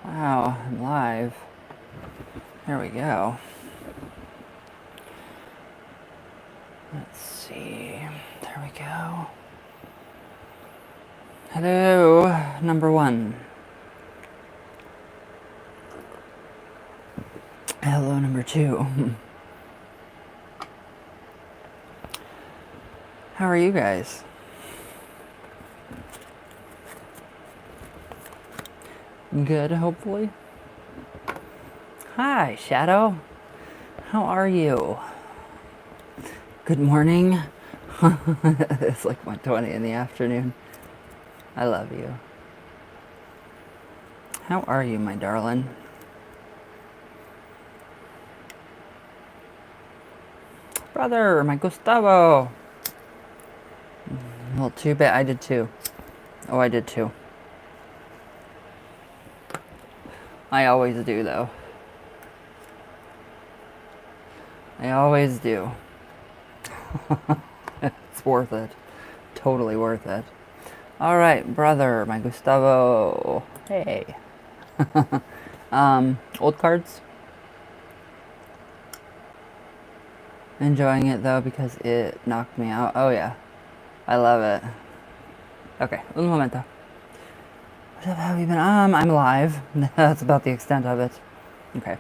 Wow, I'm live. There we go. Let's see. There we go. Hello, number one. Hello, number two. How are you guys? Good, hopefully. Hi, Shadow. How are you? Good morning. It's like 1:20 in the afternoon. I love you. How are you, my darling? Brother, my Gustavo. Well, too bad. I did too. Oh, I did too. I always do, though. I always do. It's worth it. Totally worth it. All right, brother, my Gustavo. Hey. Old cards. Enjoying it though because it knocked me out. Oh yeah, I love it. Okay, un momento. What have you been? I'm alive. That's about the extent of it. Okay.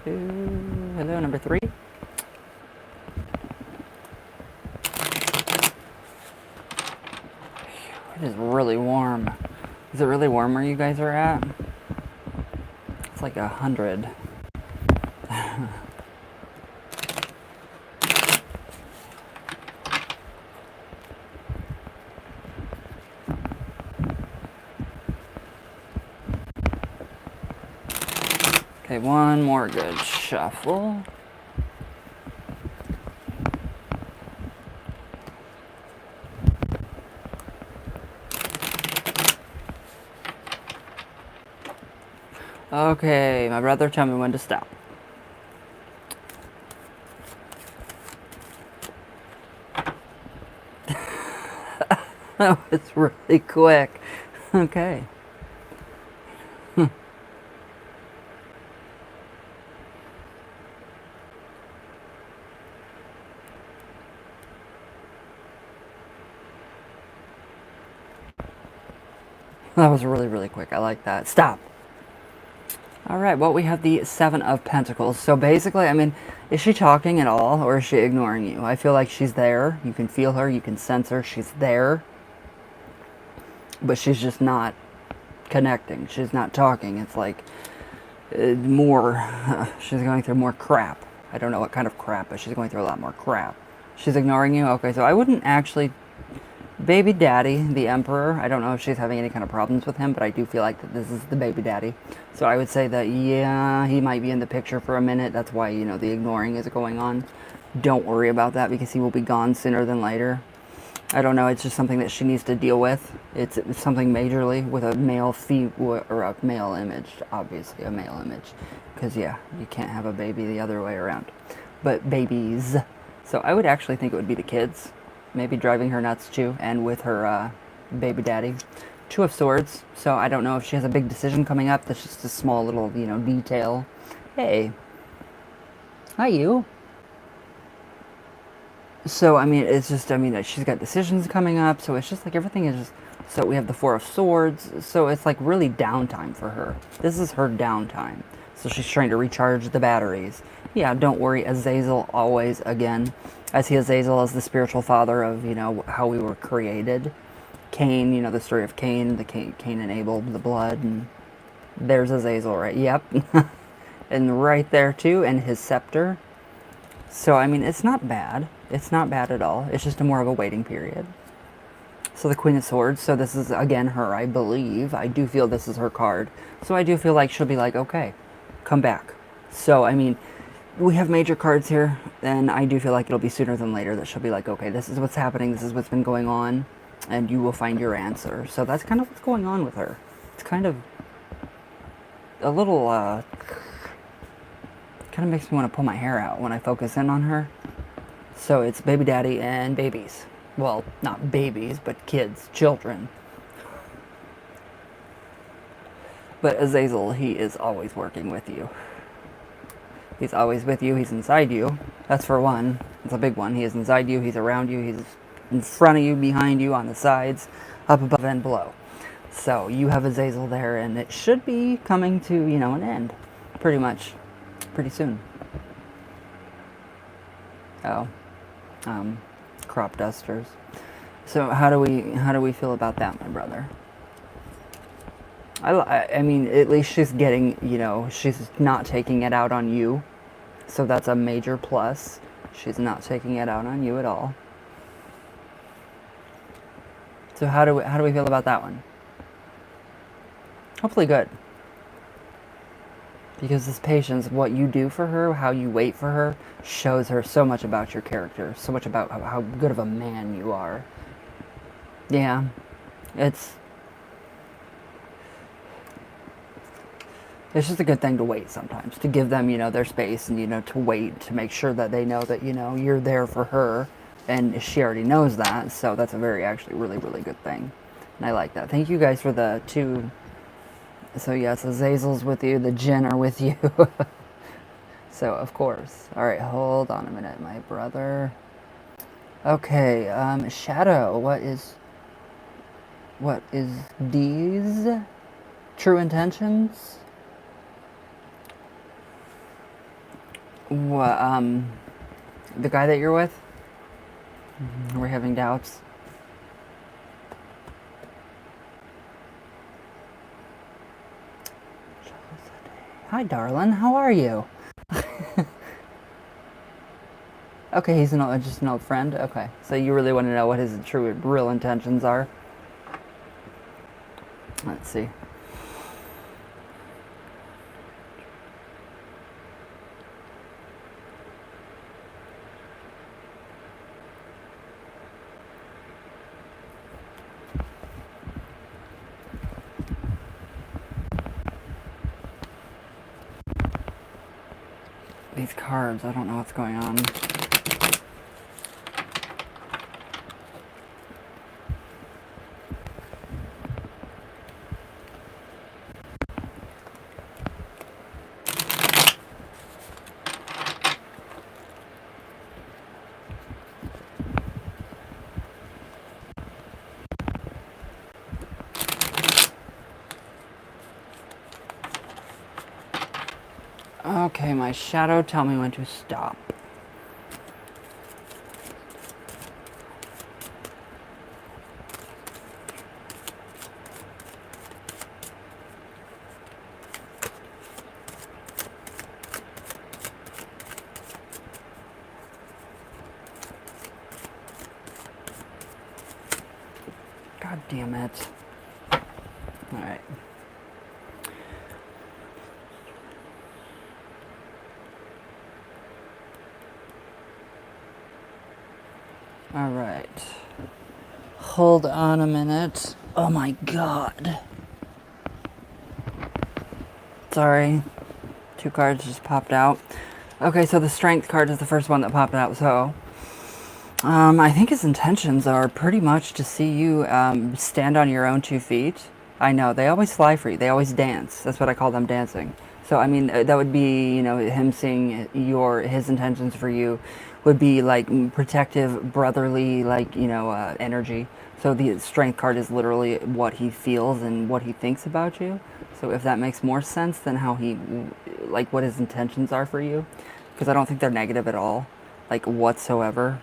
Hello, number three. It is really warm. Is it really warm where you guys are at? It's like 100. Okay, one more good shuffle. Okay, my brother, tell me when to stop. That was really quick. Okay. That was really, really quick. I like that. Stop. All right, well, we have the Seven of Pentacles. So basically, I mean, is she talking at all or is she ignoring you? I feel like she's there. You can feel her. You can sense her. She's there. But she's just not connecting. She's not talking. It's like she's going through more crap. I don't know what kind of crap, but she's going through a lot more crap. She's ignoring you? Okay, so I wouldn't actually... Baby daddy, the emperor, I don't know if she's having any kind of problems with him, but I do feel like that this is the baby daddy. So I would say that, yeah, he might be in the picture for a minute. That's why, you know, the ignoring is going on. Don't worry about that because he will be gone sooner than later. I don't know, it's just something that she needs to deal with. It's something majorly with a male or a male image, obviously a male image. Because, yeah, you can't have a baby the other way around. But babies. So I would actually think it would be the kids. Maybe driving her nuts too, and with her baby daddy. Two of Swords, so I don't know if she has a big decision coming up. That's just a small little, you know, detail. Hey. Hi, you. So, I mean, it's just, I mean, she's got decisions coming up, so it's just like everything is just... So we have the Four of Swords, so it's like really downtime for her. This is her downtime. So she's trying to recharge the batteries. Yeah, don't worry, Azazel always, again. I see Azazel as the spiritual father of, you know, how we were created. Cain, you know, the story of Cain, Cain and Abel, the blood, and there's Azazel, right? Yep. And right there, too, and his scepter. So, I mean, it's not bad. It's not bad at all. It's just more of a waiting period. So the Queen of Swords, so this is, again, her, I believe. I do feel this is her card. So I do feel like she'll be like, okay, come back. So, I mean, we have major cards here, and I do feel like it'll be sooner than later that she'll be like, okay, this is what's happening. This is what's been going on. and you will find your answer. So that's kind of what's going on with her. It's kind of a little, kind of makes me want to pull my hair out when I focus in on her. So it's baby daddy and babies. Well, not babies, but kids, children. But Azazel, he is always working with you. He's always with you. He's inside you. That's for one. It's a big one. He is inside you. He's around you. He's in front of you, behind you, on the sides, up above and below. So you have Azazel there, and it should be coming to, you know, an end. Pretty much. Pretty soon. Oh. Crop dusters. So how do we feel about that, my brother? I mean, at least she's getting, you know, she's not taking it out on you. So that's a major plus. She's not taking it out on you at all. So how do we feel about that one? Hopefully good. Because this patience, what you do for her, how you wait for her, shows her so much about your character, so much about how good of a man you are. Yeah, it's just a good thing to wait sometimes, to give them, you know, their space, and, you know, to wait, to make sure that they know that, you know, you're there for her, and she already knows that, so that's a very, actually, really, really good thing, and I like that. Thank you guys for the 2, so yes, Azazel's with you, the Jinn are with you, so, of course. Alright, hold on a minute, my brother. Okay, Shadow, what is D's true intentions? What, the guy that you're with? We're having doubts. Hi, darling. How are you? Okay, he's just an old friend. Okay, so you really want to know what his true, real intentions are? Let's see. These cards, I don't know what's going on. Okay, my shadow, tell me when to stop. God damn it. Alright. Alright. Hold on a minute. Oh my god. Sorry. 2 cards just popped out. Okay, so the strength card is the first one that popped out, so I think his intentions are pretty much to see you stand on your own 2 feet. I know, they always fly for you. They always dance. That's what I call them, dancing. So, I mean, that would be, you know, him seeing his intentions for you would be like protective, brotherly, like, you know, energy. So the strength card is literally what he feels and what he thinks about you. So if that makes more sense than how he, like, what his intentions are for you. Because I don't think they're negative at all, like, whatsoever.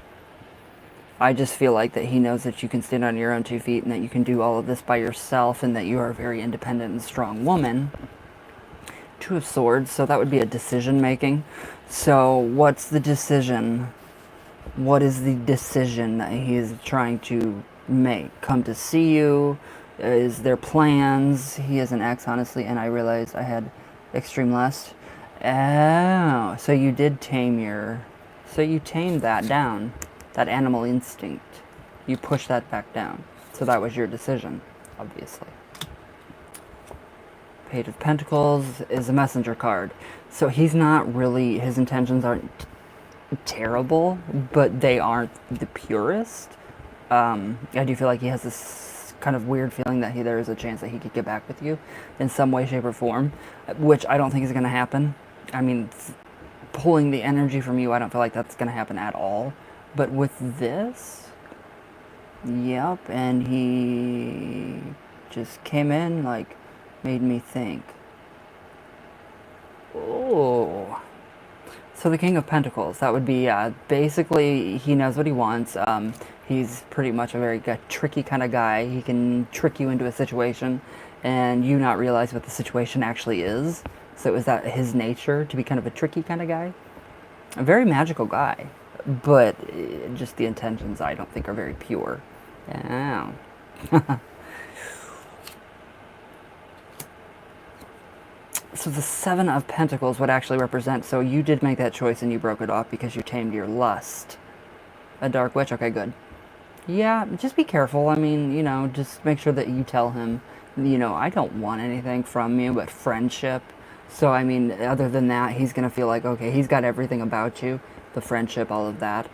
I just feel like that he knows that you can stand on your own 2 feet and that you can do all of this by yourself and that you are a very independent and strong woman. 2 of Swords, so that would be a decision making. So what's the decision? What is the decision that he is trying to make? Come to see you? Is there plans? He is an ex, honestly, and I realized I had extreme lust. Oh, so you did tame so you tamed that down. That animal instinct. You push that back down. So that was your decision, obviously. Page of Pentacles is a messenger card. So he's not really, his intentions aren't terrible, but they aren't the purest. I do feel like he has this kind of weird feeling that there is a chance that he could get back with you in some way, shape, or form, which I don't think is going to happen. I mean, pulling the energy from you, I don't feel like that's going to happen at all. But with this, yep, and he just came in, like, made me think. Oh. So the King of Pentacles, that would be, basically, he knows what he wants. He's pretty much a very tricky kind of guy. He can trick you into a situation and you not realize what the situation actually is. So is that his nature, to be kind of a tricky kind of guy? A very magical guy, but just the intentions I don't think are very pure. Yeah. So the Seven of Pentacles would actually represent, so you did make that choice and you broke it off because you tamed your lust. A Dark Witch, okay, good. Yeah, just be careful. I mean, you know, just make sure that you tell him, you know, I don't want anything from you but friendship. So, I mean, other than that, he's going to feel like, okay, he's got everything about you, the friendship, all of that,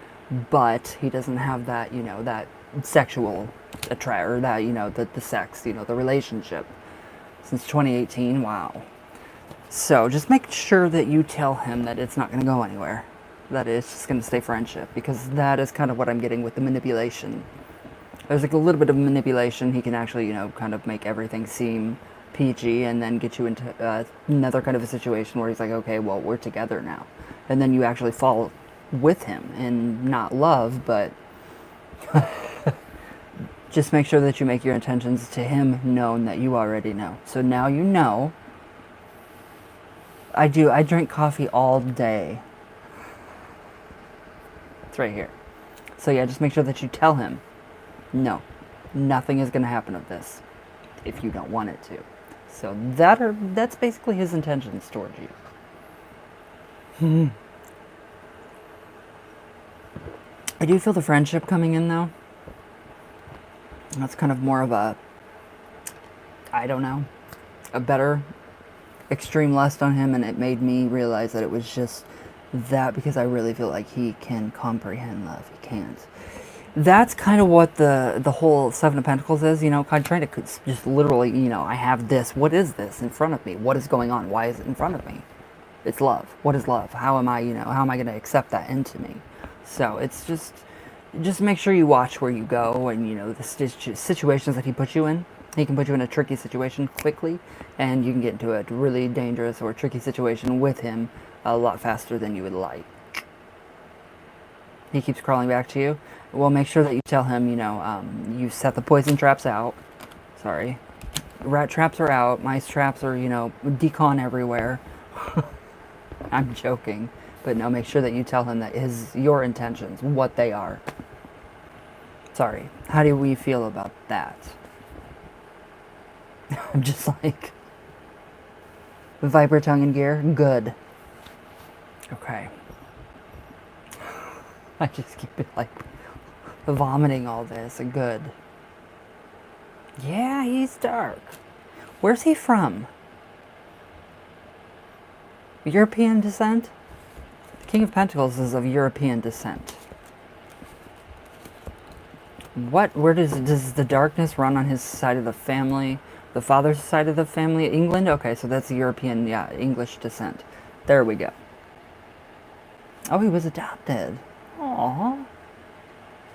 but he doesn't have that, you know, that sexual attract, or that, you know, the sex, you know, the relationship. Since 2018, wow. So just make sure that you tell him that it's not going to go anywhere. That it's just going to stay friendship, because that is kind of what I'm getting with the manipulation. There's like a little bit of manipulation. He can actually, you know, kind of make everything seem peachy and then get you into another kind of a situation where he's like, okay, well, we're together now. And then you actually fall with him in not love, but just make sure that you make your intentions to him known that you already know. So now you know. I drink coffee all day. It's right here. So yeah, just make sure that you tell him, no, nothing is going to happen of this if you don't want it to. So that's basically his intentions towards you. I do feel the friendship coming in though. That's kind of more of a, I don't know, a better extreme lust on him, and it made me realize that it was just that, because I really feel like he can comprehend love. He can't. That's kind of what the whole Seven of Pentacles is, you know, kind of trying to just literally, you know, I have this. What is this in front of me? What is going on? Why is it in front of me? It's love. What is love? How am I, you know, how am I going to accept that into me? So it's just make sure you watch where you go, and, you know, the situations that he puts you in. He can put you in a tricky situation quickly, and you can get into a really dangerous or tricky situation with him a lot faster than you would like. He keeps crawling back to you. Well, make sure that you tell him, you know, you set the poison traps out. Sorry. Rat traps are out. Mice traps are, you know, decon everywhere. I'm joking. But no, make sure that you tell him that your intentions, what they are. Sorry. How do we feel about that? I'm just like, Viper tongue and gear, good. Okay. I just keep it like vomiting all this, good. Yeah, he's dark. Where's he from? European descent? The King of Pentacles is of European descent. Where does the darkness run on his side of the family? The father's side of the family? England? Okay, so that's European, yeah, English descent. There we go. Oh, he was adopted. Aww.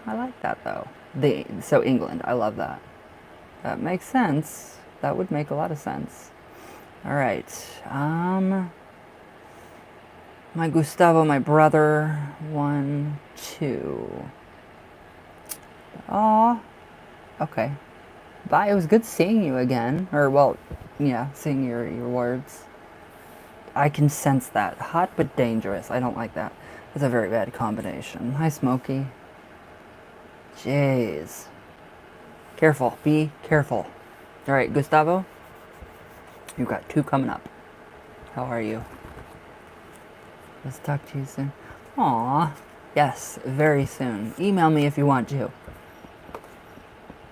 I like that, though. So England, I love that. That makes sense. That would make a lot of sense. All right. My Gustavo, my brother. 1, 2. Aw. Okay. Bye. It was good seeing you again. Or, well, yeah, seeing your words. I can sense that. Hot but dangerous. I don't like that. That's a very bad combination. Hi, Smokey. Jeez. Careful. Be careful. All right, Gustavo. You've got 2 coming up. How are you? Let's talk to you soon. Aw. Yes, very soon. Email me if you want to.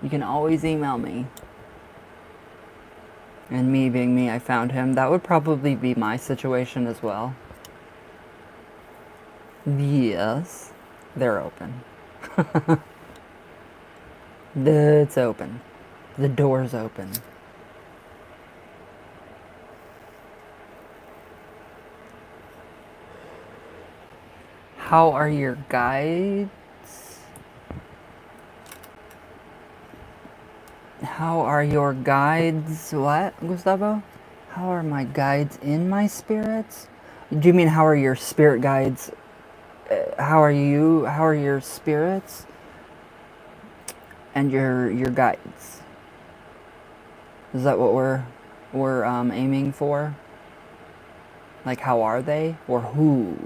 You can always email me. And me being me, I found him. That would probably be my situation as well. Yes. They're open. It's open. The door's open. How are your guides? How are your guides? What, Gustavo? How are my guides in my spirits? Do you mean how are your spirit guides? How are you? How are your spirits and your guides? Is that what we're aiming for? Like how are they or who?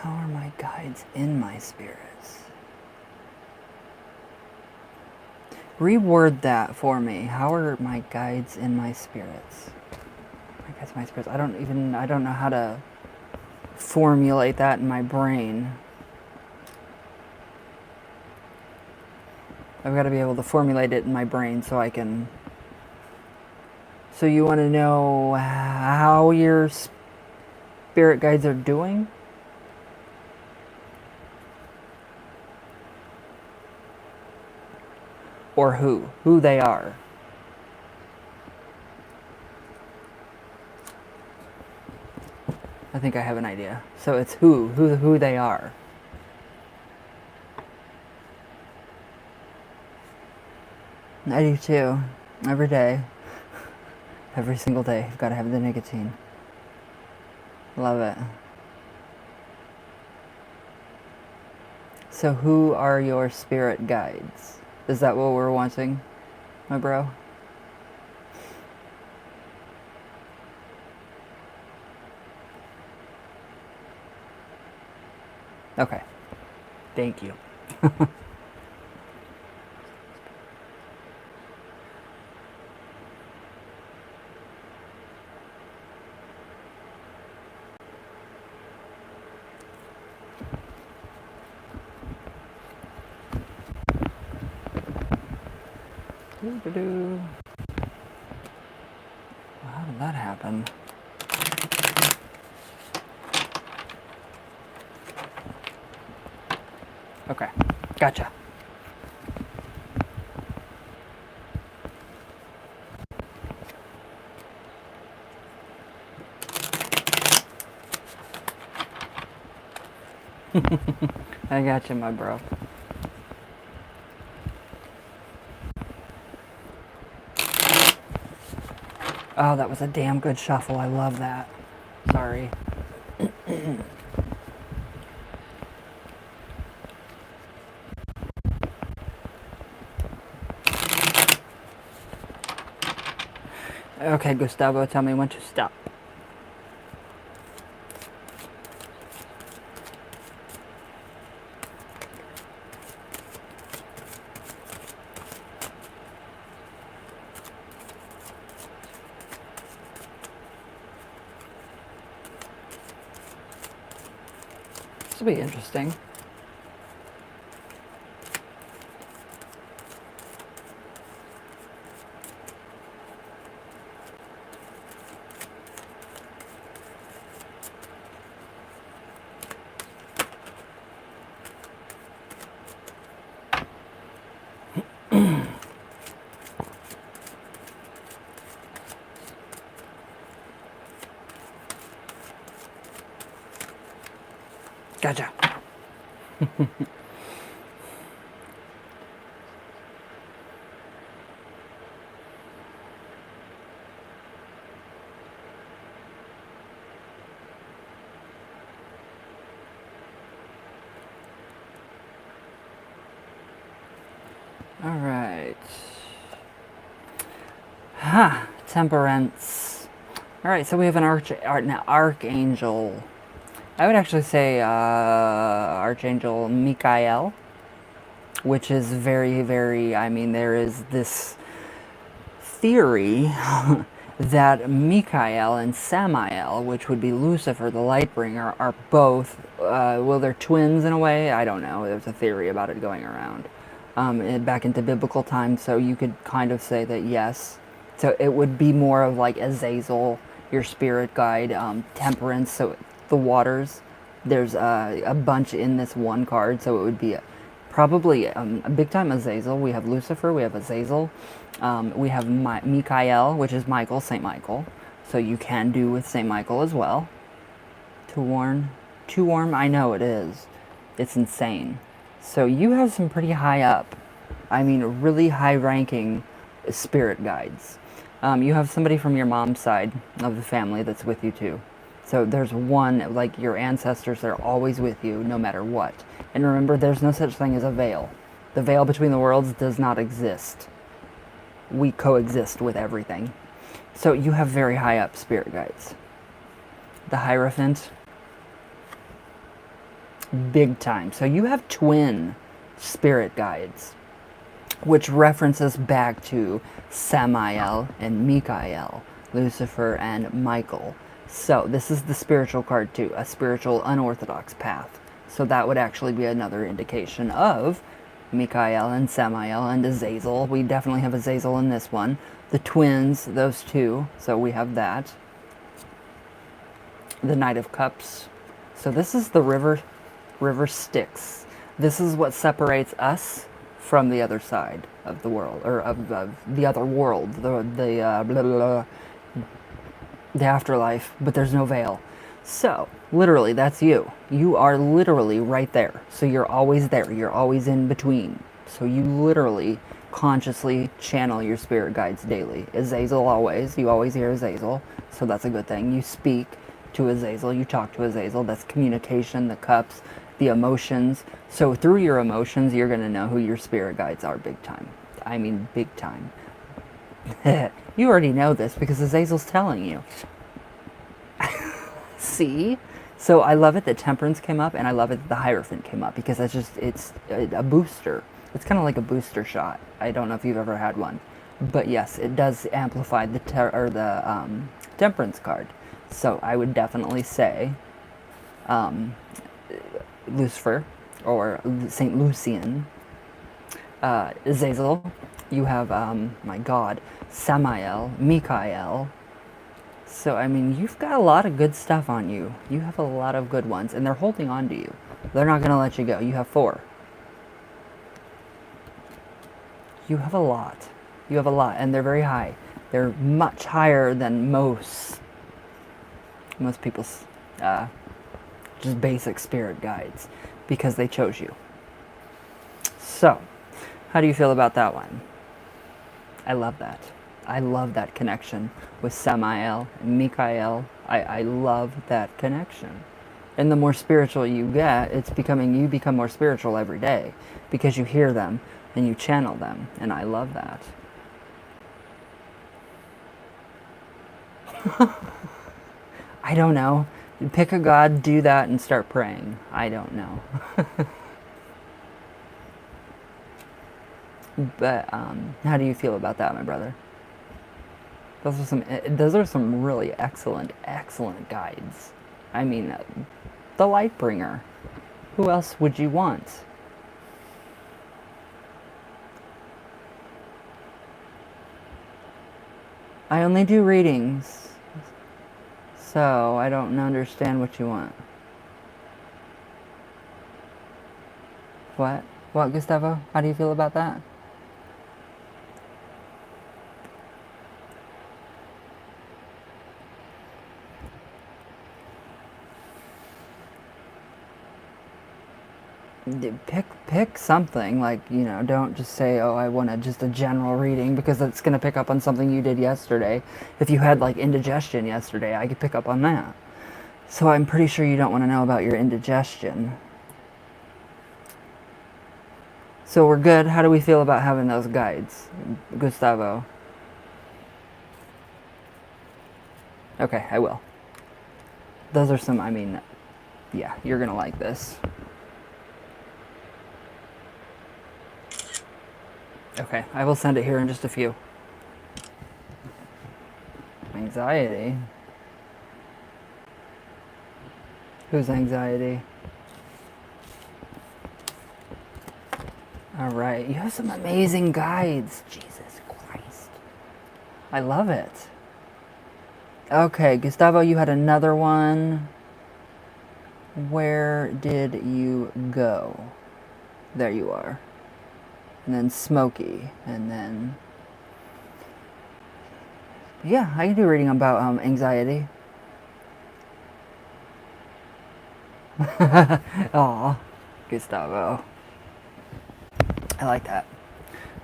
How are my guides in my spirits? Reword that for me. How are my guides in my spirits? My guides in my spirits. I don't know how to formulate that in my brain. I've got to be able to formulate it in my brain so I can. So you want to know how your spirit guides are doing? Or who they are. I think I have an idea. So it's who they are. I do too. Every day. Every single day. You've got to have the nicotine. Love it. So who are your spirit guides? Is that what we're wanting, my bro? Okay. Thank you. Doo-doo-doo. How did that happen? Okay, gotcha. I gotcha, my bro. Oh, that was a damn good shuffle. I love that. Sorry. Okay, Gustavo, tell me when to stop. This will be interesting. Gotcha. All right. Temperance. All right, so we have an archangel. I would actually say Archangel Michael, which is very, very, I mean, there is this theory that Michael and Samael, which would be Lucifer, the Lightbringer, are both, well, they're twins in a way. I don't know. There's a theory about it going around back into biblical times, so you could kind of say that yes. So it would be more of like Azazel, your spirit guide, temperance, so the waters. There's a bunch in this one card, so it would be probably a big time Azazel. We have Lucifer, we have Azazel, we have Michael, which is Michael, Saint Michael. So you can do with Saint Michael as well. Too warm, I know it is. It's insane. So you have some pretty high up, I mean really high ranking spirit guides. You have somebody from your mom's side of the family that's with you too. So there's one, like your ancestors, they're always with you no matter what. And remember, there's no such thing as a veil. The veil between the worlds does not exist. We coexist with everything. So you have very high up spirit guides. The Hierophant, big time. So you have twin spirit guides, which references back to Samael and Michael, Lucifer and Michael. So this is the spiritual card too, a spiritual unorthodox path. So that would actually be another indication of Michael and Samael and Azazel. We definitely have Azazel in this one. The twins, those two, so we have that. The Knight of Cups. So this is the river Styx. This is what separates us from the other side of the world, or of the other world, the afterlife, but there's no veil. So, literally, that's you. You are literally right there. So you're always there. You're always in between. So you literally consciously channel your spirit guides daily. Azazel always. You always hear Azazel. So that's a good thing. You speak to Azazel. You talk to Azazel. That's communication, the cups, the emotions. So through your emotions, you're going to know who your spirit guides are big time. I mean, big time. You already know this because Azazel's telling you. See? So I love it that Temperance came up, and I love it that the Hierophant came up, because it's a booster. It's kind of like a booster shot. I don't know if you've ever had one. But yes, it does amplify the Temperance card. So I would definitely say Lucifer, or Saint Lucian. Azazel. You have, my God, Samael, Michael. So, I mean, you've got a lot of good stuff on you. You have a lot of good ones, and they're holding on to you. They're not going to let you go. You have 4. You have a lot. You have a lot, and they're very high. They're much higher than most people's just basic spirit guides, because they chose you. So, how do you feel about that one? I love that. I love that connection with Samael and Michael. I love that connection. And the more spiritual you get, you become more spiritual every day, because you hear them and you channel them. And I love that. I don't know. Pick a god, do that, and start praying. I don't know. But how do you feel about that, my brother? Those are some really excellent guides. I mean, the Lightbringer. Who else would you want? I only do readings, so I don't understand what you want. What? What, Gustavo? How do you feel about that? Pick something, like, you know, don't just say, oh, I want just a general reading, because it's going to pick up on something you did yesterday. If you had like indigestion yesterday, I could pick up on that. So I'm pretty sure you don't want to know about your indigestion. So we're good. How do we feel about having those guides, Gustavo? Okay, I will. Those are some, I mean, yeah, you're going to like this. Okay, I will send it here in just a few. Anxiety? Whose anxiety? All right, you have some amazing guides. Jesus Christ. I love it. Okay, Gustavo, you had another one. Where did you go? There you are. And then Smokey, and then... Yeah, I can do reading about anxiety. Aw, Gustavo. I like that.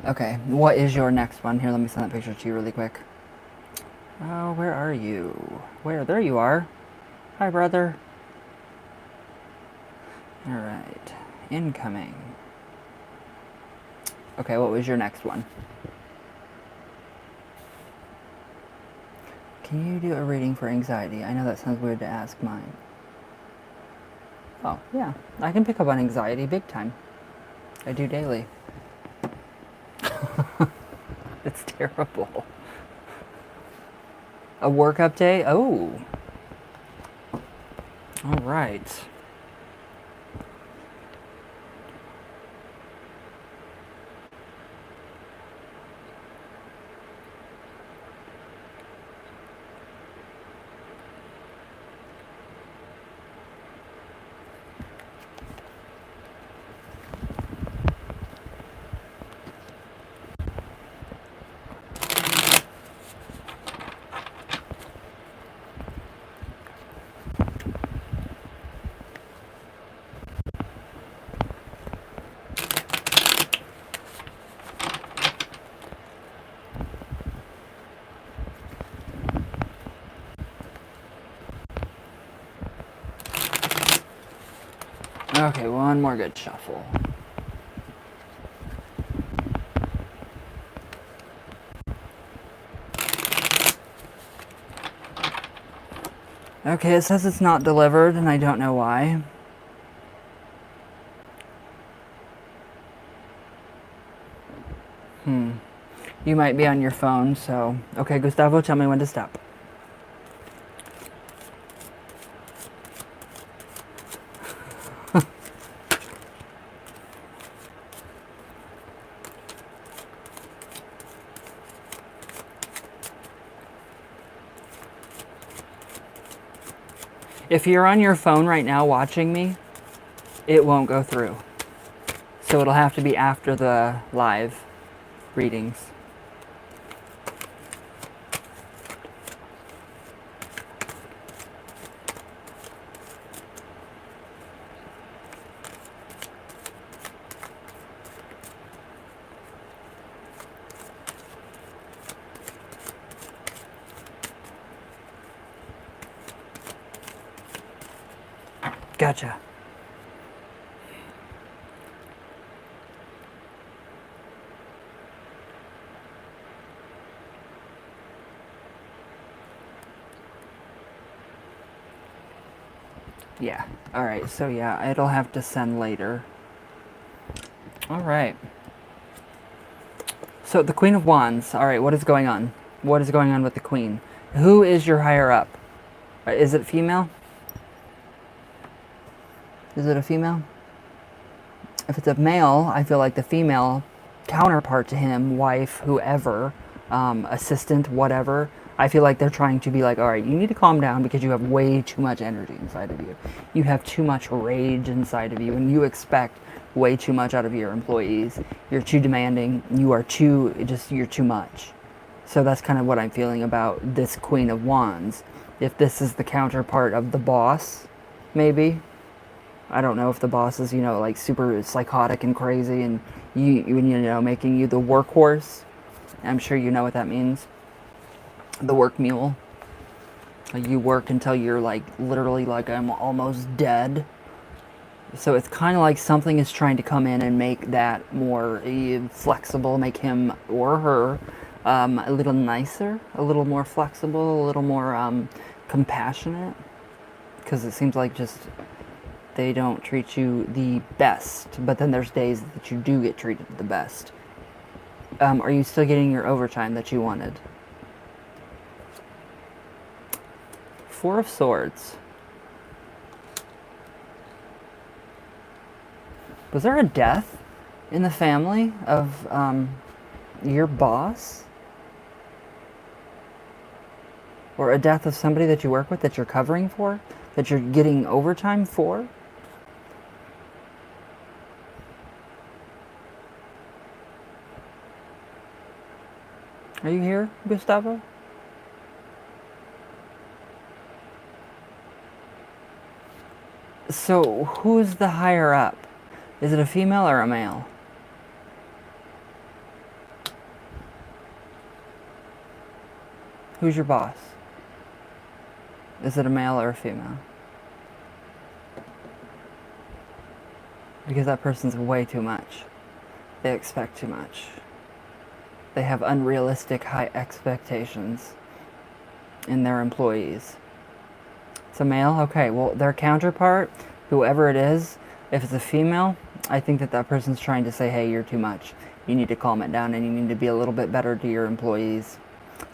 Okay, what is your next one? Here, let me send that picture to you really quick. Oh, where are you? Where? There you are. Hi, brother. Alright, incoming. Okay, what was your next one? Can you do a reading for anxiety? I know that sounds weird to ask mine. Oh, yeah. I can pick up on anxiety big time. I do daily. It's terrible. A work update? Oh. All right. Okay, one more good shuffle. Okay, it says it's not delivered, and I don't know why. You might be on your phone, so... Okay, Gustavo, tell me when to stop. If you're on your phone right now watching me, it won't go through. So it'll have to be after the live readings. Gotcha. Yeah. Alright, so yeah, it'll have to send later. Alright. So the Queen of Wands. Alright, what is going on? What is going on with the Queen? Who is your higher up? Is it female? Is it a female? If it's a male, I feel like the female counterpart to him, wife, whoever, assistant, whatever, I feel like they're trying to be like, all right, you need to calm down because you have way too much energy inside of you. You have too much rage inside of you, and you expect way too much out of your employees. You're too demanding. You're too much. So that's kind of what I'm feeling about this Queen of Wands. If this is the counterpart of the boss, maybe. I don't know if the boss is, like super psychotic and crazy and making you the workhorse. I'm sure you know what that means. The work mule. Like you work until you're like literally like I'm almost dead. So it's kind of like something is trying to come in and make that more flexible, make him or her a little nicer, a little more flexible, a little more compassionate. Because it seems like just they don't treat you the best. But then there's days that you do get treated the best. Are you still getting your overtime that you wanted? Four of Swords. Was there a death in the family of your boss? Or a death of somebody that you work with that you're covering for? That you're getting overtime for? Are you here, Gustavo? So, who's the higher up? Is it a female or a male? Who's your boss? Is it a male or a female? Because that person's way too much. They expect too much. They have unrealistic high expectations in their employees. It's a male? Okay, well, their counterpart, whoever it is, if it's a female, I think that that person's trying to say, hey, you're too much. You need to calm it down and you need to be a little bit better to your employees.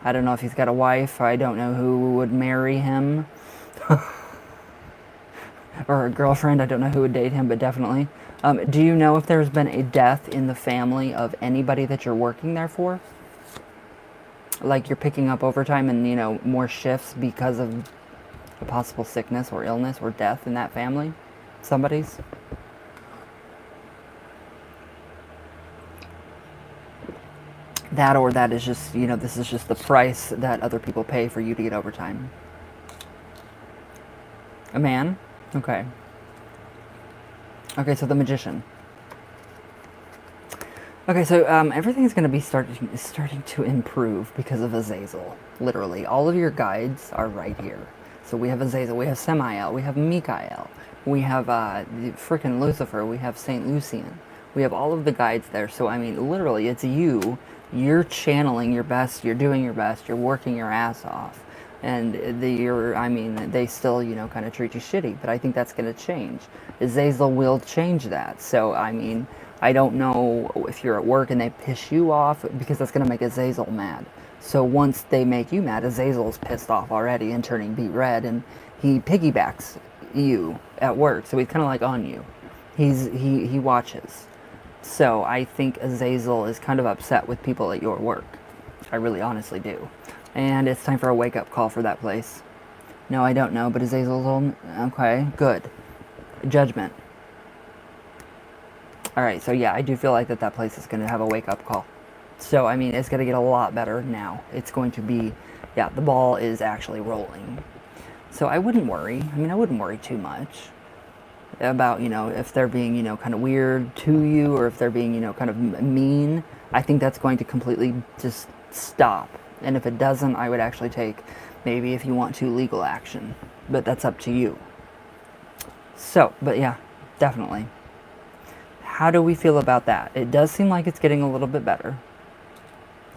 I don't know if he's got a wife. I don't know who would marry him. Or a girlfriend. I don't know who would date him, but definitely. Do you know if there's been a death in the family of anybody that you're working there for? Like you're picking up overtime and, you know, more shifts because of a possible sickness or illness or death in that family? Somebody's? That or that is just, you know, this is just the price that other people pay for you to get overtime. A man? Okay. Okay, so the Magician. Okay, so everything's going to be starting to improve because of Azazel. Literally, all of your guides are right here. So we have Azazel, we have Samael, we have Mikael, we have frickin' Lucifer, we have Saint Lucian. We have all of the guides there. So I mean, literally, it's you. You're channeling your best. You're doing your best. You're working your ass off. And they still, you know, kind of treat you shitty. But I think that's going to change. Azazel will change that. So, I mean, I don't know if you're at work and they piss you off, because that's going to make Azazel mad. So once they make you mad, Azazel's pissed off already and turning beet red. And he piggybacks you at work. So he's kind of like on you. He watches. So I think Azazel is kind of upset with people at your work. I really honestly do. And it's time for a wake-up call for that place. No, I don't know, but Azazel's on. Okay, good. Judgment. Alright, so yeah, I do feel like that place is going to have a wake-up call. So, I mean, it's going to get a lot better now. It's going to be, yeah, the ball is actually rolling. So I wouldn't worry. I mean, I wouldn't worry too much about, you know, if they're being, you know, kind of weird to you, or if they're being, you know, kind of mean. I think that's going to completely just stop. And if it doesn't, I would actually take, maybe if you want to, legal action. But that's up to you. So, but yeah, definitely. How do we feel about that? It does seem like it's getting a little bit better.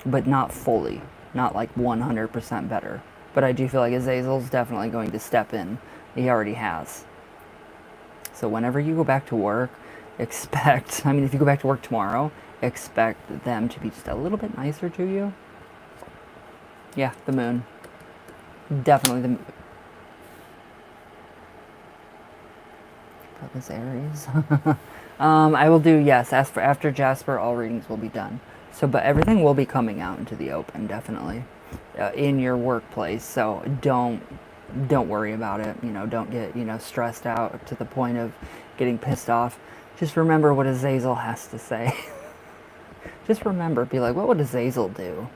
But not fully. Not like 100% better. But I do feel like Azazel's definitely going to step in. He already has. So whenever you go back to work, expect, I mean, if you go back to work tomorrow, expect them to be just a little bit nicer to you. Yeah, the moon. Definitely the moon. That was Aries. I will do, yes, after Jasper, all readings will be done. So, but everything will be coming out into the open, definitely, in your workplace. So don't worry about it. You know, don't get, you know, stressed out to the point of getting pissed off. Just remember what Azazel has to say. Just remember, be like, what would Azazel do?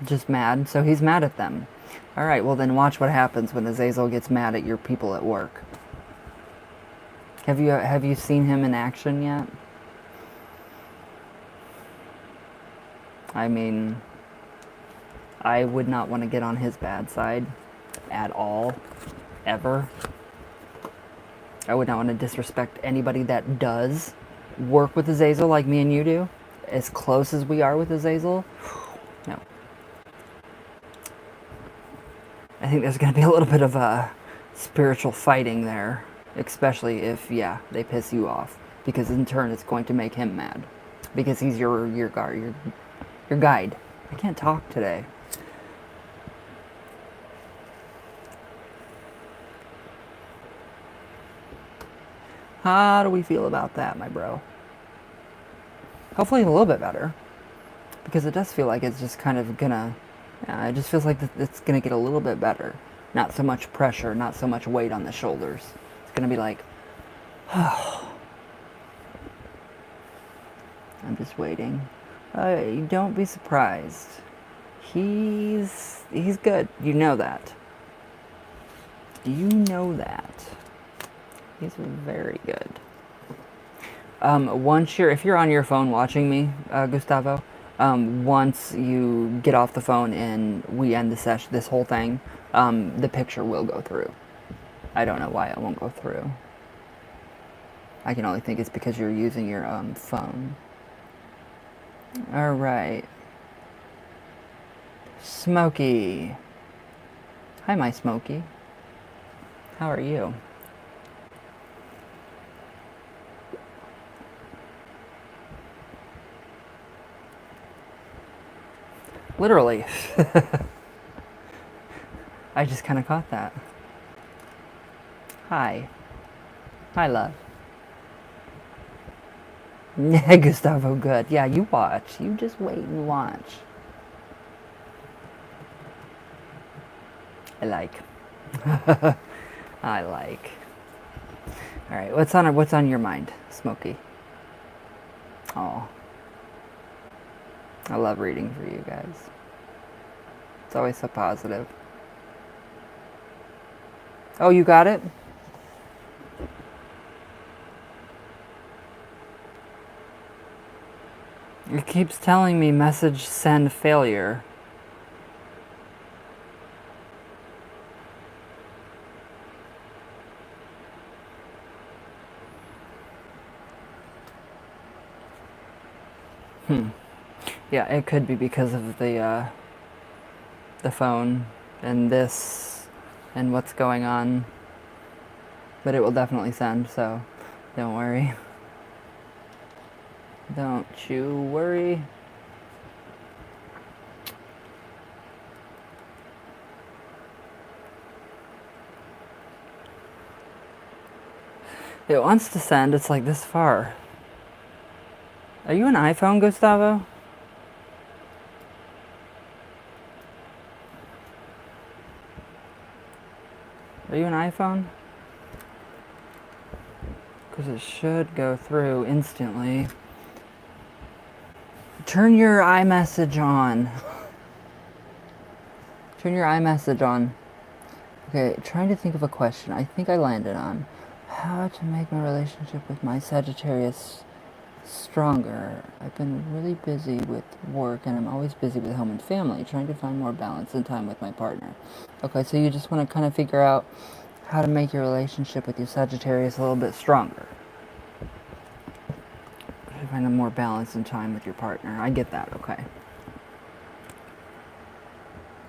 Just mad. So he's mad at them. All right, well then watch what happens when Azazel gets mad at your people at work. Have you seen him in action yet? I mean, I would not want to get on his bad side at all, ever. I would not want to disrespect anybody that does work with Azazel like me and you do, as close as we are with Azazel. No. I think there's going to be a little bit of a spiritual fighting there, especially if, yeah, they piss you off, because in turn it's going to make him mad, because he's your guide. I can't talk today. How do we feel about that, my bro? Hopefully a little bit better. Because it does feel like it's just kind of gonna... Yeah, it just feels like it's gonna get a little bit better. Not so much pressure, not so much weight on the shoulders. It's gonna be like... I'm just waiting. Don't be surprised. He's good. You know that. You know that. He's very good. If you're on your phone watching me, Gustavo, once you get off the phone and we end the session, this whole thing, the picture will go through. I don't know why it won't go through. I can only think it's because you're using your phone. All right. Smokey. Hi, my Smokey. How are you? Literally. I just kind of caught that. Hi. Hi, love. Gustavo, good. Yeah, you watch. You just wait and watch. I like. I like. All right, what's on your mind, Smokey? Oh, I love reading for you guys. It's always so positive. Oh, you got it? It keeps telling me message send failure. Yeah, it could be because of the phone and this and what's going on. But it will definitely send, so don't worry. Don't you worry. It wants to send, it's like this far. Are you an iPhone, Gustavo? Are you an iPhone? Because it should go through instantly. Turn your iMessage on. Turn your iMessage on. Okay, trying to think of a question. I think I landed on how to make my relationship with my Sagittarius stronger. I've been really busy with work and I'm always busy with home and family, trying to find more balance and time with my partner. Okay, so you just want to kind of figure out how to make your relationship with your Sagittarius a little bit stronger. Find a more balance and time with your partner. I get that, okay.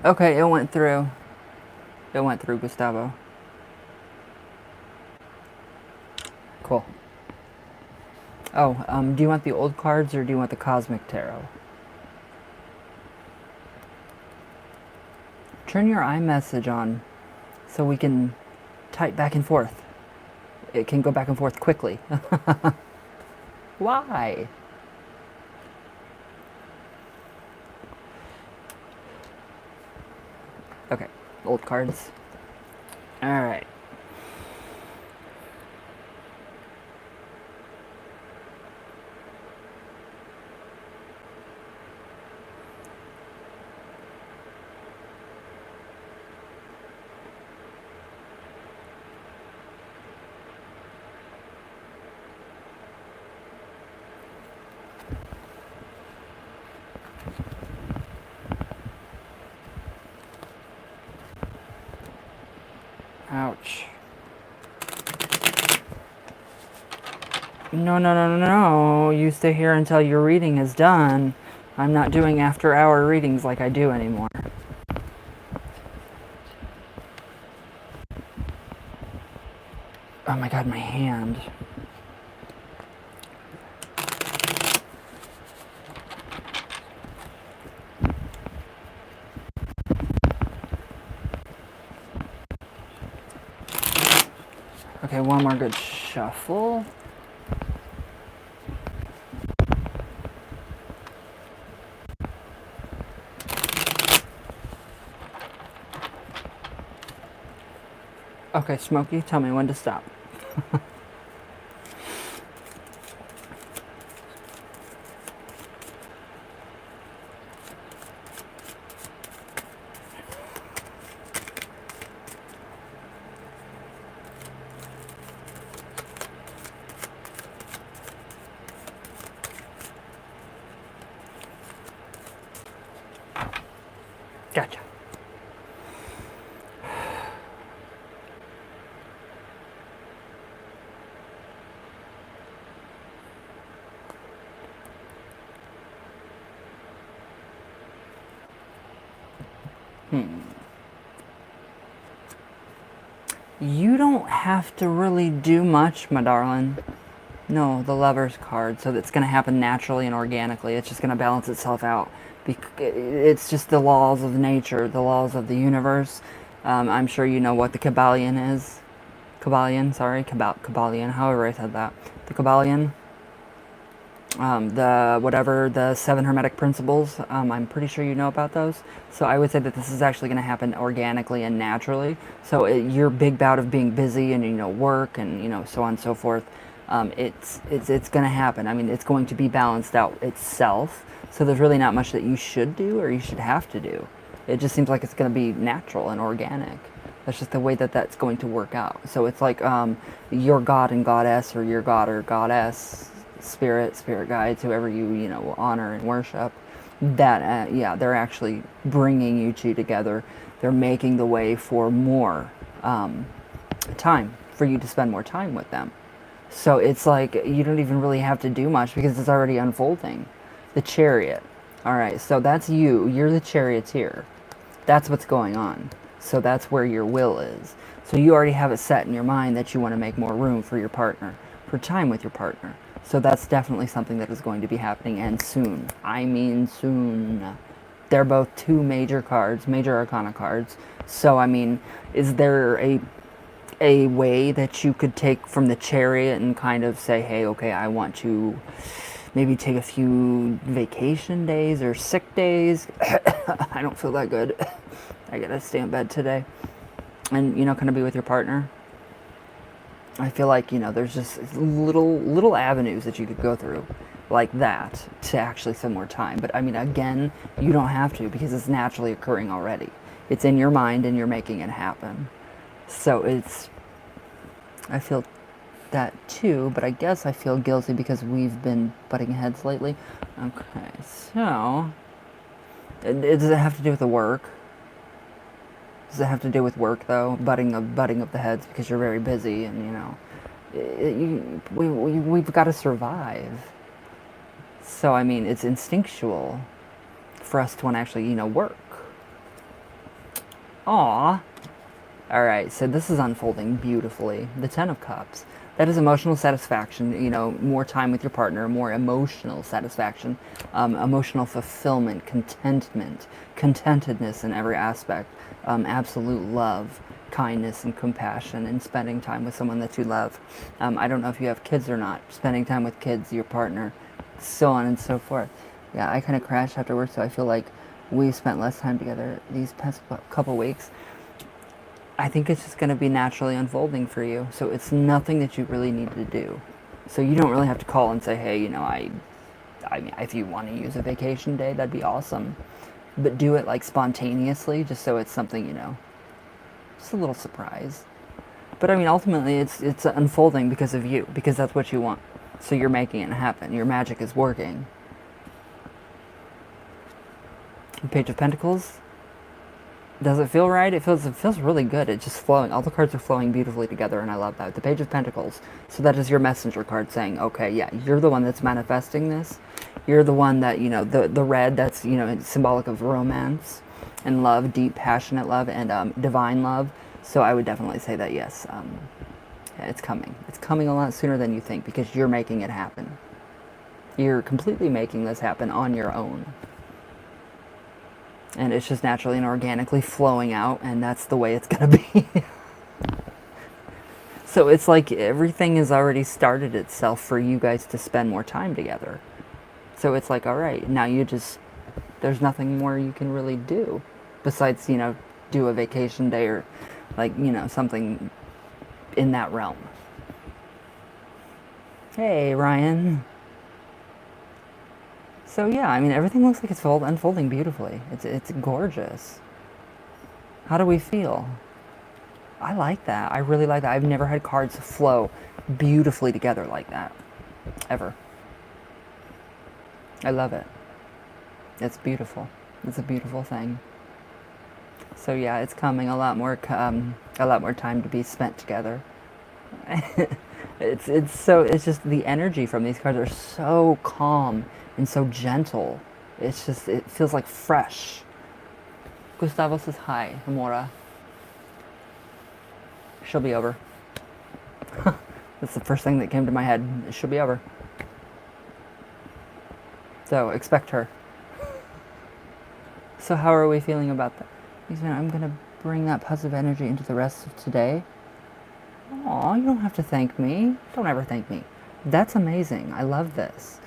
Okay, it went through. It went through, Gustavo. Cool. Oh, do you want the old cards or do you want the Cosmic Tarot? Turn your iMessage on so we can type back and forth. It can go back and forth quickly. Why? Okay, old cards. All right. Ouch. No, no, no, no, no. You stay here until your reading is done. I'm not doing after-hour readings like I do anymore. Oh my god, my hand. Okay, one more good shuffle. Okay, Smokey, tell me when to stop. Gotcha. You don't have to really do much, my darling. No, the Lover's card, so that's going to happen naturally and organically. It's just going to balance itself out. It's just the laws of nature, the laws of the universe. I'm sure you know what the Kabbalion is. Kabbalion, however I said that. The Kabbalion. The 7 Hermetic Principles. I'm pretty sure you know about those. So I would say that this is actually going to happen organically and naturally. So your big bout of being busy and work and so on and so forth. It's going to happen. I mean, it's going to be balanced out itself. So there's really not much that you should do or you should have to do. It just seems like it's going to be natural and organic. That's just the way that that's going to work out. So it's like your god and goddess, or your god or goddess, spirit guides, whoever you honor and worship. That they're actually bringing you two together. They're making the way for more time for you to spend more time with them. So it's like you don't even really have to do much because it's already unfolding. The Chariot. All right, so that's you. You're the charioteer. That's what's going on. So that's where your will is. So you already have it set in your mind that you want to make more room for your partner, for time with your partner. So that's definitely something that is going to be happening, and soon. I mean soon. They're both 2 major cards, major arcana cards. So, I mean, is there a way that you could take from the Chariot and kind of say, hey, okay, I want to maybe take a few vacation days or sick days. I don't feel that good. I gotta stay in bed today. And, kind of be with your partner. I feel like, there's just little avenues that you could go through like that to actually spend more time. But, I mean, again, you don't have to because it's naturally occurring already. It's in your mind and you're making it happen. So I feel that too, but I guess I feel guilty because we've been butting heads lately. Okay, so does it have to do with the work? Does it have to do with work though? Butting of the heads because you're very busy and we've got to survive. So I mean, it's instinctual for us to want to actually work. Aw. All right, so this is unfolding beautifully. The 10 of Cups. That is emotional satisfaction, more time with your partner, more emotional satisfaction, emotional fulfillment, contentment, contentedness in every aspect, absolute love, kindness and compassion, and spending time with someone that you love. I don't know if you have kids or not, spending time with kids, your partner, so on and so forth. Yeah, I kind of crashed after work, so I feel like we've spent less time together these past couple weeks. I think it's just going to be naturally unfolding for you. So it's nothing that you really need to do. So you don't really have to call and say, hey, I mean, if you want to use a vacation day, that'd be awesome. But do it like spontaneously, just so it's something, just a little surprise. But I mean, ultimately, it's unfolding because of you, because that's what you want. So you're making it happen. Your magic is working. Page of Pentacles. Does it feel right? It feels really good. It's just flowing. All the cards are flowing beautifully together, and I love that. The Page of Pentacles. So that is your messenger card saying, okay, yeah, you're the one that's manifesting this. You're the one that, the red, that's, it's symbolic of romance and love, deep, passionate love, and divine love. So I would definitely say that, yes, yeah, it's coming. It's coming a lot sooner than you think because you're making it happen. You're completely making this happen on your own. And it's just naturally and organically flowing out, and that's the way it's going to be. So it's like everything has already started itself for you guys to spend more time together. So it's like, all right, now you just, there's nothing more you can really do besides, do a vacation day or like, something in that realm. Hey, Ryan. So yeah, I mean, everything looks like it's unfolding beautifully. It's gorgeous. How do we feel? I like that. I really like that. I've never had cards flow beautifully together like that. Ever. I love it. It's beautiful. It's a beautiful thing. So yeah, it's coming. A lot more time to be spent together. It's just the energy from these cards are so calm and so gentle. It feels like fresh. Gustavo says hi, Amora. She'll be over. That's the first thing that came to my head. She'll be over. So expect her. So how are we feeling about that? I'm gonna bring that positive energy into the rest of today. Aw, you don't have to thank me. Don't ever thank me. That's amazing. I love this.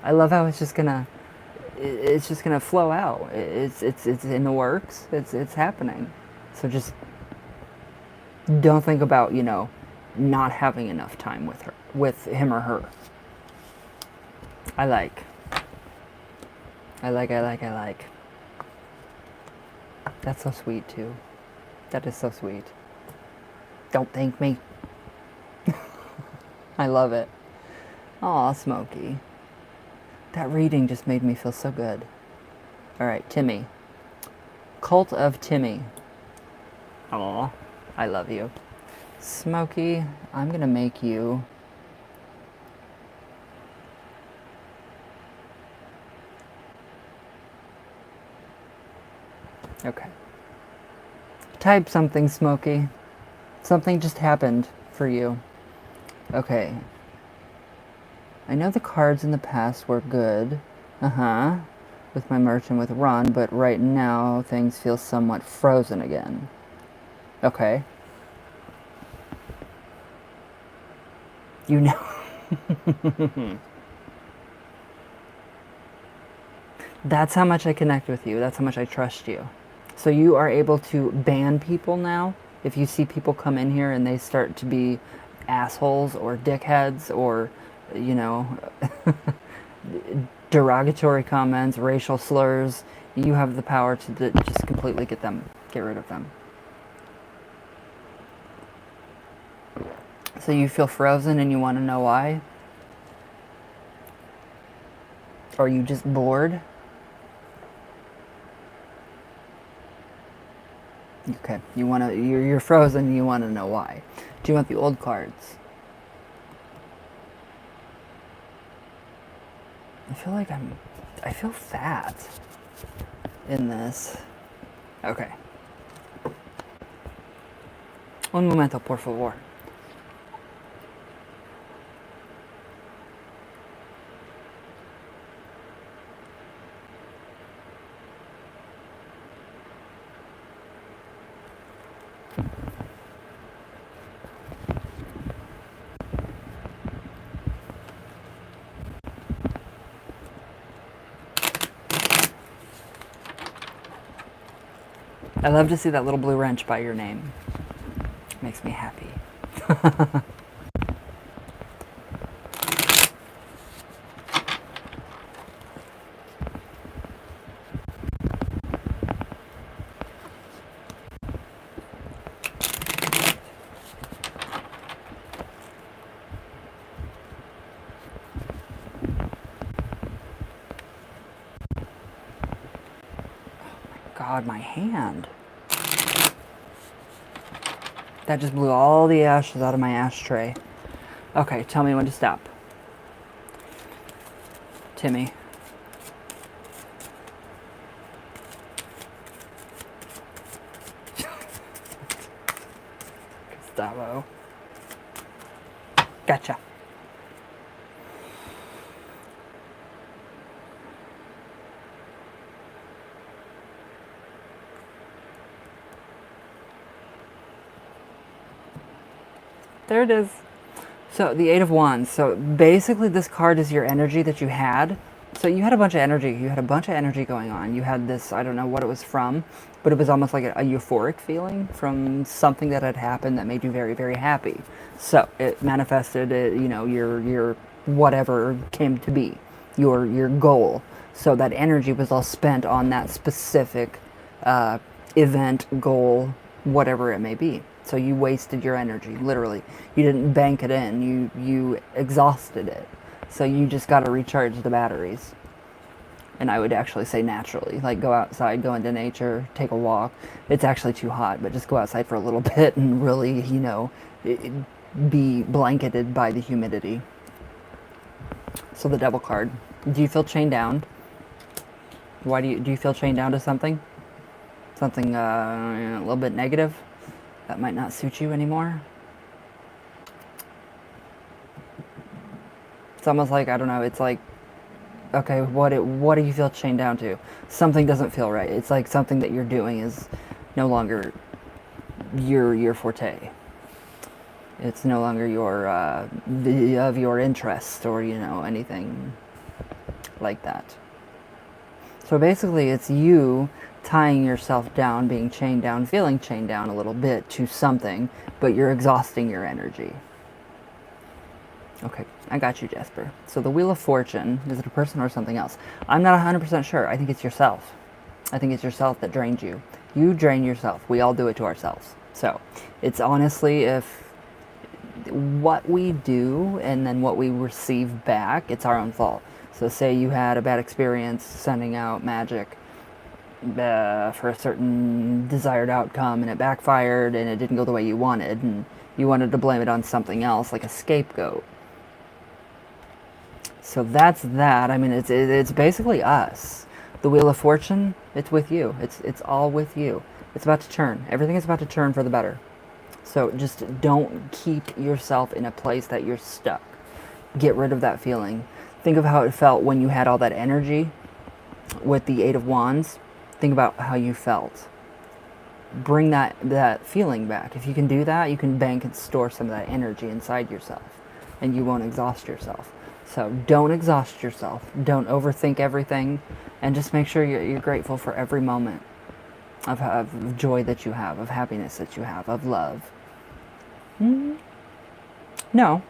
I love how it's just gonna flow out. It's in the works. It's happening. So just don't think about, not having enough time with him or her. I like. That's so sweet too. That is so sweet. Don't thank me. I love it. Aw, Smokey. That reading just made me feel so good. All right, Timmy. Cult of Timmy. Aw, I love you. Smokey, I'm going to make you... Okay. Type something, Smokey. Something just happened for you. Okay. I know the cards in the past were good. With my merchant with Ron, but right now things feel somewhat frozen again. Okay. You know. That's how much I connect with you. That's how much I trust you. So you are able to ban people now. If you see people come in here and they start to be assholes or dickheads or, derogatory comments, racial slurs, you have the power to just completely get rid of them. So you feel frozen and you want to know why? Or are you just bored? Okay, you're frozen and you want to know why. Do you want the old cards? I feel fat in this. Okay. Un momento, por favor. I love to see that little blue wrench by your name. Makes me happy. God, my hand. That just blew all the ashes out of my ashtray. Okay, tell me when to stop. Timmy. Gustavo. Gotcha. There it is. So the Eight of Wands. So basically this card is your energy that you had. So you had a bunch of energy. You had a bunch of energy going on. You had this, I don't know what it was from, but it was almost like a euphoric feeling from something that had happened that made you very, very happy. So it manifested, you know, your whatever came to be, your goal. So that energy was all spent on that specific event, goal, whatever it may be. So you wasted your energy, literally. You didn't bank it in. You exhausted it. So you just got to recharge the batteries. And I would actually say naturally, like go outside, go into nature, take a walk. It's actually too hot, but just go outside for a little bit and really, you know, be blanketed by the humidity. So the Devil card. Do you feel chained down? Why do you feel chained down to something? Something a little bit negative that might not suit you anymore? It's almost like, I don't know, it's like, okay, what do you feel chained down to? Something doesn't feel right. It's like something that you're doing is no longer your forte. It's no longer of your interest, or, you know, anything like that. So basically it's you tying yourself down, being chained down, feeling chained down a little bit to something, but you're exhausting your energy. Okay, I got you, Jasper. So the Wheel of Fortune, is it a person or something else? I'm not 100% sure. I think it's yourself. I think it's yourself that drained you. You drain yourself. We all do it to ourselves. So it's honestly, if what we do and then what we receive back, it's our own fault. So say you had a bad experience sending out magic for a certain desired outcome and it backfired and it didn't go the way you wanted, and you wanted to blame it on something else, like a scapegoat. So that's that. I mean, it's basically us. The Wheel of Fortune, it's with you. It's all with you. It's about to turn. Everything is about to turn for the better. So just don't keep yourself in a place that you're stuck. Get rid of that feeling. Think of how it felt when you had all that energy with the Eight of Wands. Think about how you felt. Bring that feeling back. If you can do that, you can bank and store some of that energy inside yourself, and you won't exhaust yourself. So don't exhaust yourself. Don't overthink everything, and just make sure you're grateful for every moment of joy that you have, of happiness that you have, of love. No,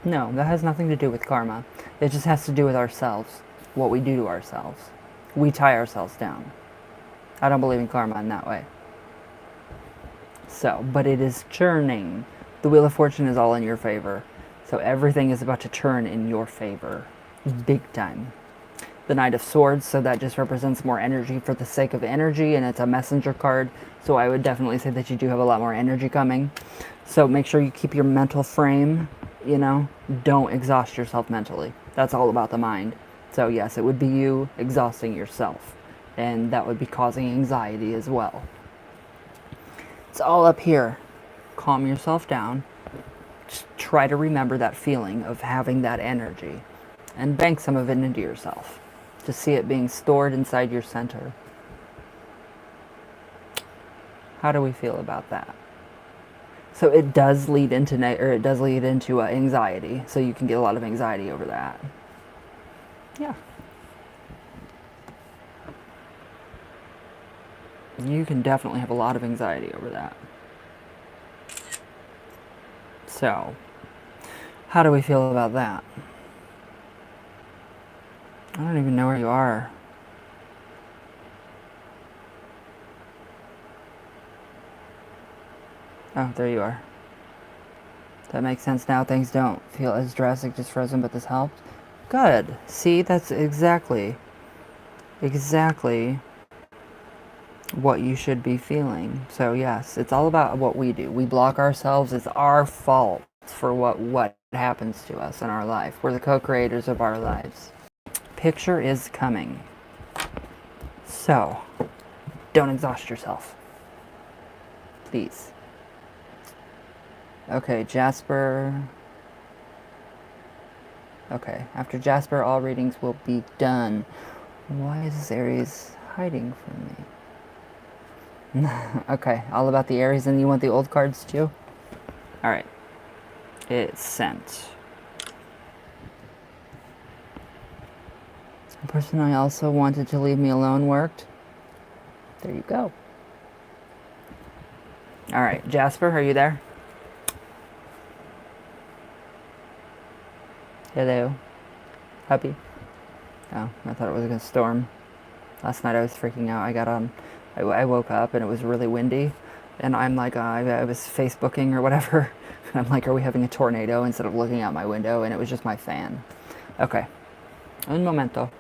that has nothing to do with karma. It just has to do with ourselves, what we do to ourselves. We tie ourselves down. I don't believe in karma in that way. So, but it is churning. The Wheel of Fortune is all in your favor. So everything is about to turn in your favor. Big time. The Knight of Swords, so that just represents more energy for the sake of energy, and it's a messenger card. So I would definitely say that you do have a lot more energy coming. So make sure you keep your mental frame, you know, don't exhaust yourself mentally. That's all about the mind. So yes, it would be you exhausting yourself, and that would be causing anxiety as well. It's all up here. Calm yourself down. Just try to remember that feeling of having that energy and bank some of it into yourself. Just see it being stored inside your center. How do we feel about that? So it does lead into anxiety. So you can get a lot of anxiety over that. Yeah. You can definitely have a lot of anxiety over that. So, how do we feel about that? I don't even know where you are. Oh, there you are. That makes sense now. Things don't feel as drastic, just frozen, but this helped. Good. See, that's exactly what you should be feeling. So yes, it's all about what we do. We block ourselves. It's our fault for what happens to us in our life. We're the co-creators of our lives. Picture is coming. So, don't exhaust yourself. Please. Okay, Jasper. Okay, after Jasper, all readings will be done. Why is this Aries hiding from me? Okay, all about the Aries, and you want the old cards too? Alright. It's sent. The person I also wanted to leave me alone worked. There you go. All right, Jasper, are you there? Hello, puppy. Oh, I thought it was a storm. Last night I was freaking out. I woke up and it was really windy, and I'm like, I was Facebooking or whatever, and I'm like, are we having a tornado? Instead of looking out my window, and it was just my fan. Okay, un momento.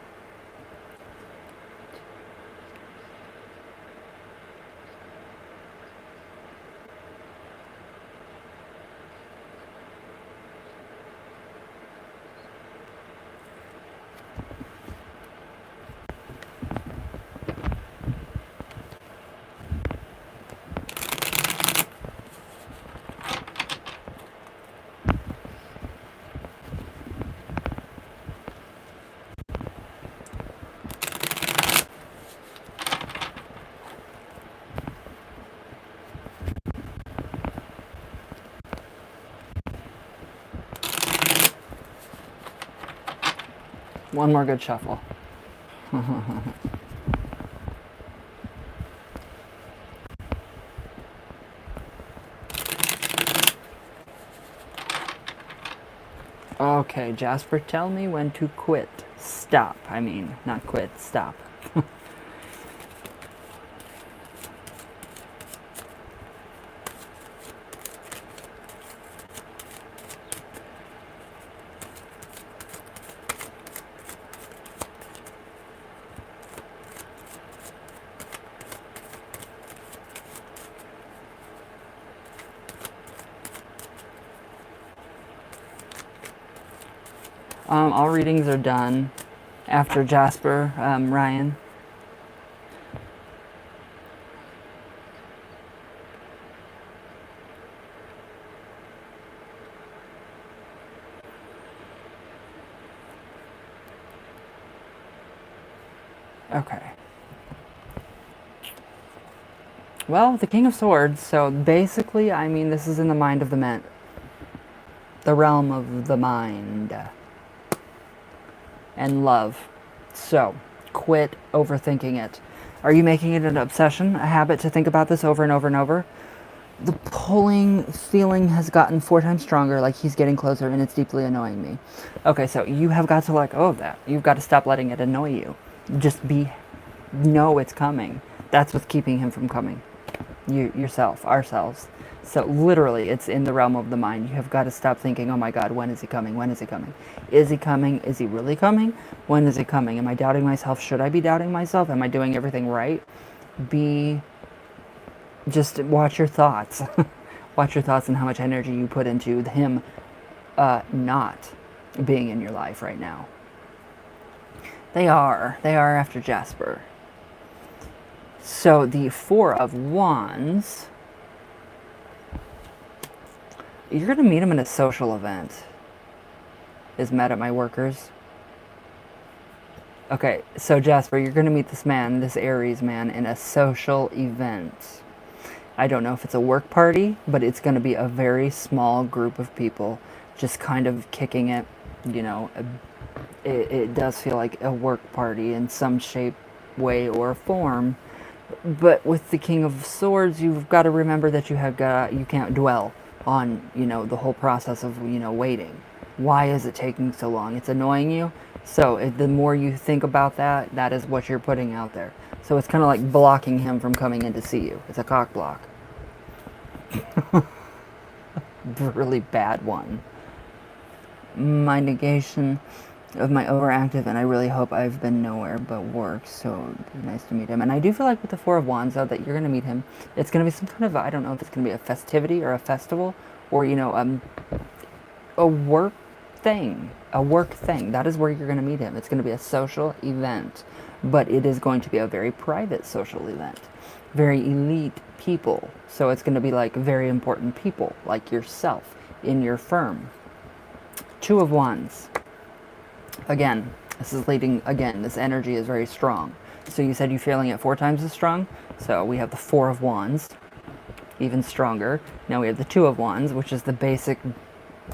One more good shuffle. Okay, Jasper, tell me when to quit. Stop. I mean, not quit, stop. All readings are done after Jasper, Ryan. Okay. Well, the King of Swords, so basically, I mean, this is in the mind of the man. The realm of the mind. And love. So, quit overthinking it. Are you making it an obsession, a habit to think about this over and over and over? The pulling feeling has gotten 4 times stronger, like he's getting closer, and it's deeply annoying me. Okay, so you have got to let go of that. You've got to stop letting it annoy you. Just know it's coming. That's what's keeping him from coming. Yourself, ourselves. So literally, it's in the realm of the mind. You have got to stop thinking, oh my God, when is he coming? When is he coming? Is he coming? Is he really coming? When is he coming? Am I doubting myself? Should I be doubting myself? Am I doing everything right? Just watch your thoughts. Watch your thoughts and how much energy you put into him not being in your life right now. They are after Jasper. So the 4 of Wands, you're going to meet him in a social event. Is mad at my workers. Okay, so Jasper, you're going to meet this man, this Aries man, in a social event. I don't know if it's a work party, but it's going to be a very small group of people just kind of kicking it. You know, it does feel like a work party in some shape, way, or form. But with the King of Swords, you've got to remember that you can't dwell on, the whole process of, waiting. Why is it taking so long? It's annoying you. So the more you think about that, that is what you're putting out there. So it's kind of like blocking him from coming in to see you. It's a cock block. Really bad one. My negation of my overactive, and I really hope I've been nowhere but work, so it'd be nice to meet him. And I do feel like with the 4 of Wands, though, that you're going to meet him. It's going to be some kind of, I don't know if it's going to be a festivity or a festival, or, a work thing. A work thing. That is where you're going to meet him. It's going to be a social event, but it is going to be a very private social event. Very elite people. So it's going to be like very important people, like yourself, in your firm. 2 of Wands. Again, this energy is very strong. So you said you're feeling it 4 times as strong. So we have the 4 of Wands, even stronger. Now we have the 2 of Wands, which is the basic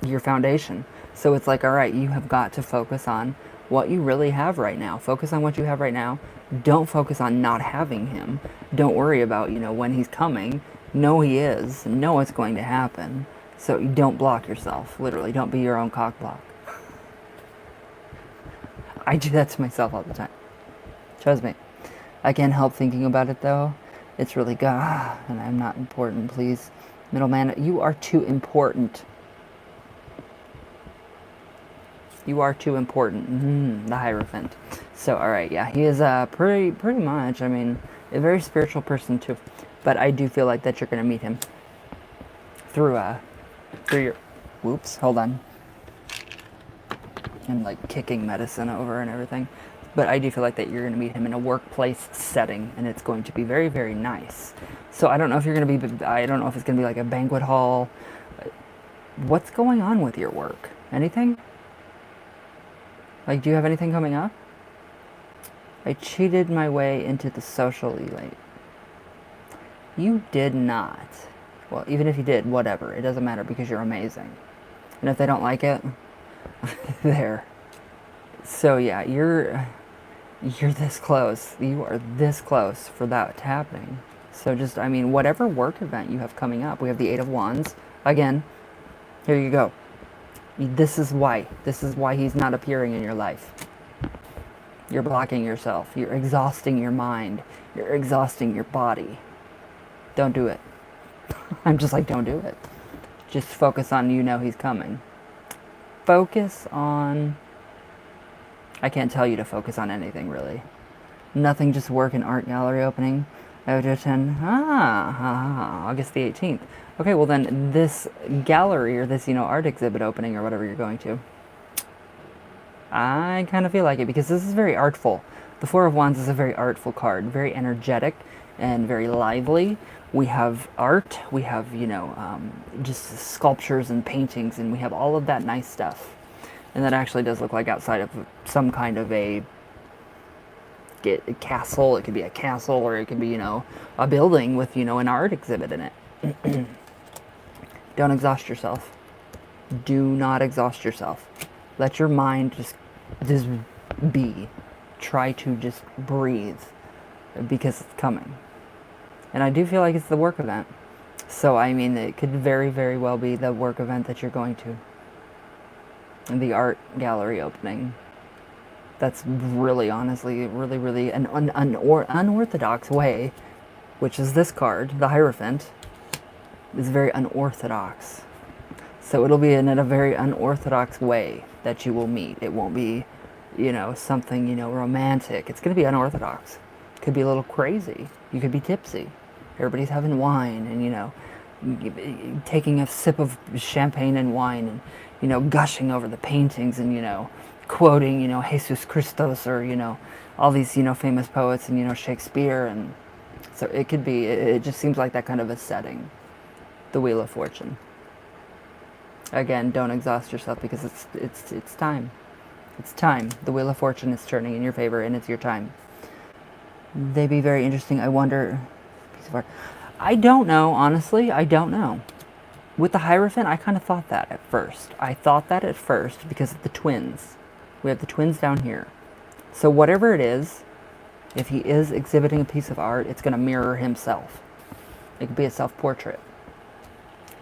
your foundation. So it's like, all right, you have got to focus on what you really have right now. Focus on what you have right now. Don't focus on not having him. Don't worry about, when he's coming. Know he is. Know it's going to happen. So you don't block yourself. Literally, don't be your own cock block. I do that to myself all the time. Trust me. I can't help thinking about it though. It's really, and I'm not important, please. Middleman, you are too important. You are too important. The Hierophant. So, alright, yeah, he is pretty much, I mean, a very spiritual person too. But I do feel like that you're going to meet him through your, whoops, hold on. I'm like kicking medicine over and everything. But I do feel like that you're going to meet him in a workplace setting, and it's going to be very, very nice. So I don't know if you're going to be, I don't know if it's going to be like a banquet hall. What's going on with your work? Anything? Like, do you have anything coming up? I cheated my way into the social elite. You did not. Well, even if you did, whatever. It doesn't matter because you're amazing. And if they don't like it, there. So yeah, you're this close. You are this close for that happening. So just, I mean, whatever work event you have coming up, we have the Eight of Wands. Again, here you go. This is why. This is why he's not appearing in your life. You're blocking yourself. You're exhausting your mind. You're exhausting your body. Don't do it. I'm just like, don't do it. Just focus on, he's coming. Focus on... I can't tell you to focus on anything, really. Nothing, just work an art gallery opening. I would attend, August the 18th. Okay, well then, this gallery, or this, art exhibit opening, or whatever you're going to, I kind of feel like it, because this is very artful. The Four of Wands is a very artful card, very energetic, and very lively. We have art, we have, just sculptures and paintings, and we have all of that nice stuff. And that actually does look like outside of some kind of a castle. It could be a castle, or it could be, a building with, an art exhibit in it. Don't exhaust yourself. Do not exhaust yourself. Let your mind just be. Try to just breathe, because it's coming. And I do feel like it's the work event. So, I mean, it could very, very well be the work event that you're going to. The art gallery opening. That's really, honestly, really, really an unorthodox way, which is this card, the Hierophant, is very unorthodox. So it'll be in a very unorthodox way that you will meet. It won't be, something, romantic. It's going to be unorthodox. It could be a little crazy. You could be tipsy. Everybody's having wine and, taking a sip of champagne and wine and, gushing over the paintings and, quoting, Jesus Christos, or, all these, famous poets and, Shakespeare. And so it could be, it just seems like that kind of a setting. The Wheel of Fortune. Again, don't exhaust yourself, because it's time. It's time. The Wheel of Fortune is turning in your favor, and it's your time. They'd be very interesting. I wonder, piece of art. I don't know, honestly. I don't know. With the Hierophant, I kind of thought that at first. I thought that at first because of the twins. We have the twins down here. So whatever it is, if he is exhibiting a piece of art, it's going to mirror himself. It could be a self-portrait.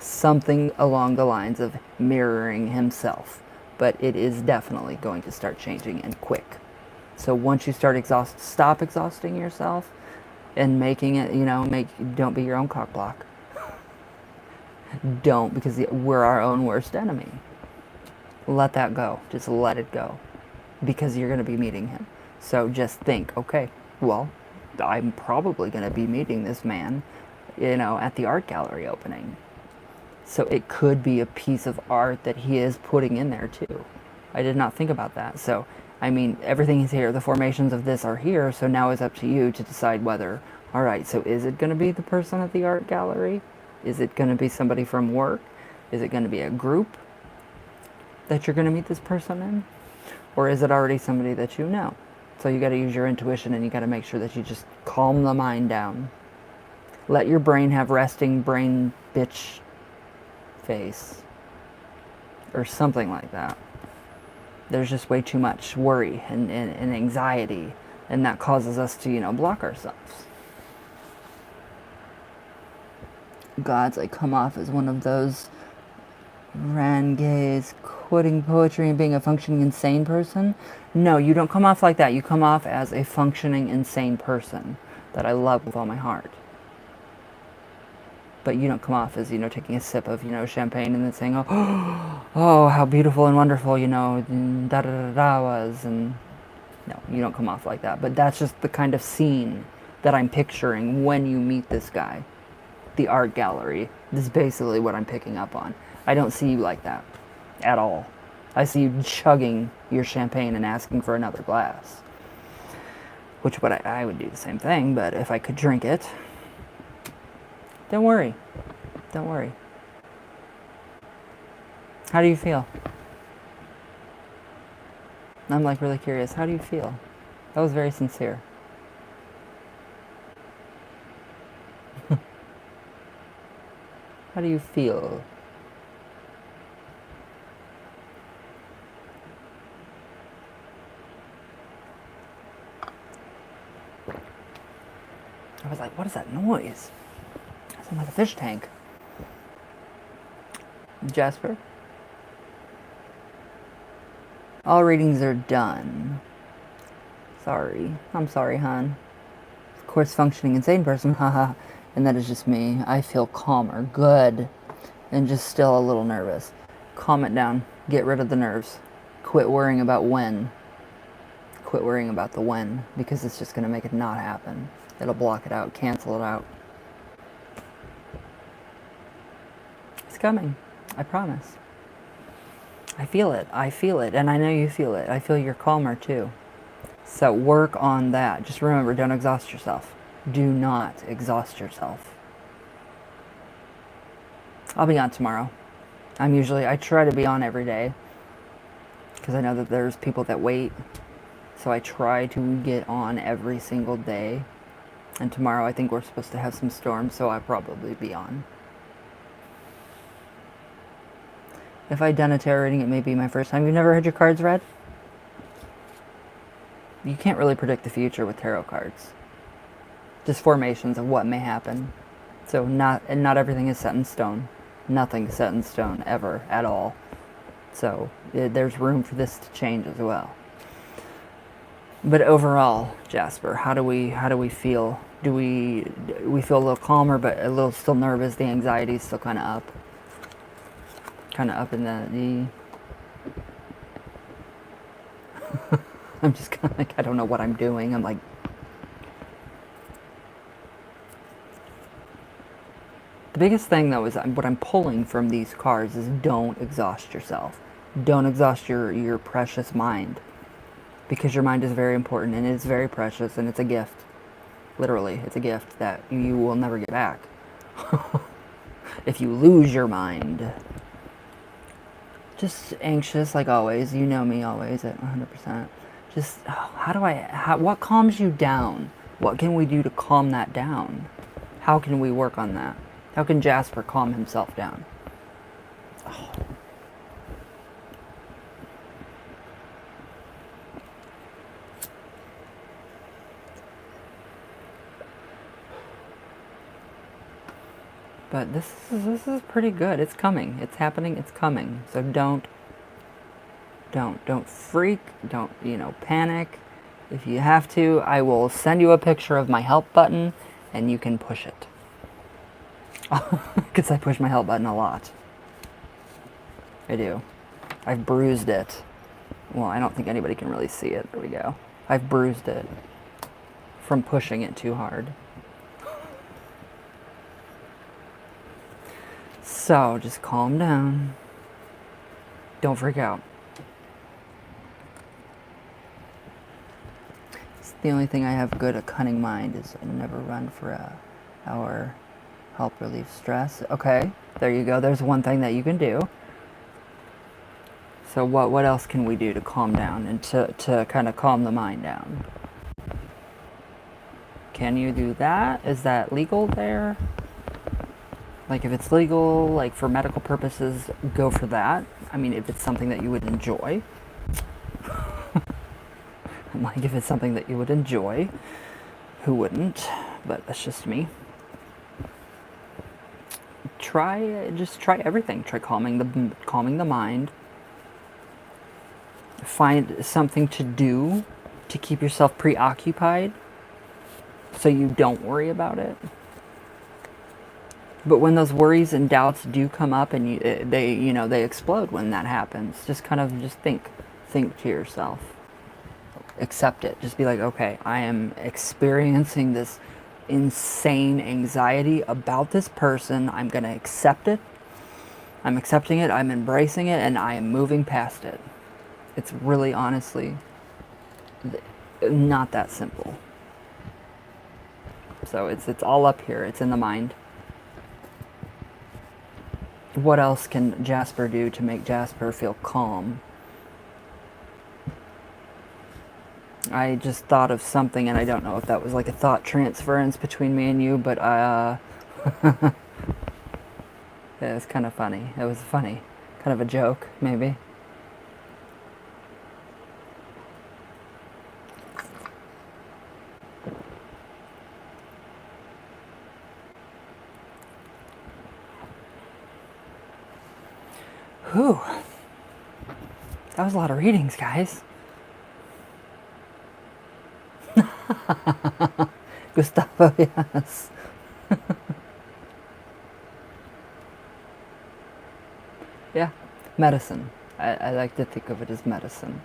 Something along the lines of mirroring himself. But it is definitely going to start changing, and quick. So once you start stop exhausting yourself and making it, don't be your own cock block. Don't, because we're our own worst enemy. Let that go. Just let it go. Because you're going to be meeting him. So just think, okay, well, I'm probably going to be meeting this man, at the art gallery opening. So it could be a piece of art that he is putting in there too. I did not think about that. So, I mean, everything is here. The formations of this are here. So now it's up to you to decide whether, all right, so is it going to be the person at the art gallery? Is it going to be somebody from work? Is it going to be a group that you're going to meet this person in? Or is it already somebody that you know? So you got to use your intuition, and you got to make sure that you just calm the mind down. Let your brain have resting brain bitch face. or something like that. There's just way too much worry and anxiety, and that causes us to, block ourselves. Gods, I come off as one of those renegates quoting poetry and being a functioning insane person. No, you don't come off like that. You come off as a functioning insane person that I love with all my heart. But you don't come off as, taking a sip of, champagne and then saying, oh, how beautiful and wonderful, da-da-da-da was. And no, you don't come off like that. But that's just the kind of scene that I'm picturing when you meet this guy. The art gallery. This is basically what I'm picking up on. I don't see you like that at all. I see you chugging your champagne and asking for another glass. Which I would do the same thing, but if I could drink it, don't worry. Don't worry. How do you feel? I'm really curious. How do you feel? That was very sincere. How do you feel? I was like, what is that noise? It sounds like a fish tank. Jasper? All readings are done. Sorry. I'm sorry, hon. Of course, functioning insane person, haha. And that is just me. I feel calmer, good, and just still a little nervous. Calm it down. Get rid of the nerves. Quit worrying about when. Quit worrying about the when, because it's just going to make it not happen. It'll block it out, cancel it out. It's coming. I promise. I feel it. I feel it. And I know you feel it. I feel you're calmer too. So work on that. Just remember, don't exhaust yourself. Do not exhaust yourself. I'll be on tomorrow. I try to be on every day because I know that there's people that wait. So I try to get on every single day. And tomorrow I think we're supposed to have some storms, so I'll probably be on. If I'd done a tarot reading, it may be my first time. You've never had your cards read? You can't really predict the future with tarot cards. Just formations of what may happen. So not everything is set in stone. Nothing's set in stone ever at all. So there's room for this to change as well. But overall, Jasper, how do we feel? Do we feel a little calmer, but a little still nervous? The anxiety is still kind of up. Kind of up in the I'm just kind of like, I don't know what I'm doing. I'm like, the biggest thing though is what I'm pulling from these cards is don't exhaust yourself. Don't exhaust your precious mind, because your mind is very important and it's very precious and it's a gift. Literally, it's a gift that you will never get back. If you lose your mind. Just anxious like always. You know me always at 100%. Just, what calms you down? What can we do to calm that down? How can we work on that? How can Jasper calm himself down? Oh. But this is pretty good. It's coming. It's happening. It's coming. So don't freak. Don't, panic. If you have to, I will send you a picture of my help button and you can push it. Because I push my help button a lot. I do. I've bruised it. Well, I don't think anybody can really see it. There we go. I've bruised it from pushing it too hard. So, just calm down. Don't freak out. It's the only thing I have good, a cunning mind, is I never run for an hour. Help relieve stress. Okay, there you go. There's one thing that you can do. So what else can we do to calm down and to kind of calm the mind down? Can you do that? Is that legal there? Like if it's legal, like for medical purposes, go for that. I mean, if it's something that you would enjoy. I'm like, if it's something that you would enjoy, who wouldn't? But that's just me. Just try everything. Try calming the mind. Find something to do to keep yourself preoccupied so you don't worry about it. But when those worries and doubts do come up and they explode when that happens, just kind of just think to yourself. Accept it. Just be like, okay, I am experiencing this insane anxiety about this person. I'm going to accept it. I'm accepting it. I'm embracing it, and I am moving past it. It's really, honestly, not that simple. So it's all up here. It's in the mind. What else can Jasper do to make Jasper feel calm? I just thought of something, and I don't know if that was like a thought transference between me and you, but yeah, it's kind of funny. It was funny. Kind of a joke, maybe. Whew. That was a lot of readings, guys. Gustavo, yes. Yeah, medicine. I like to think of it as medicine.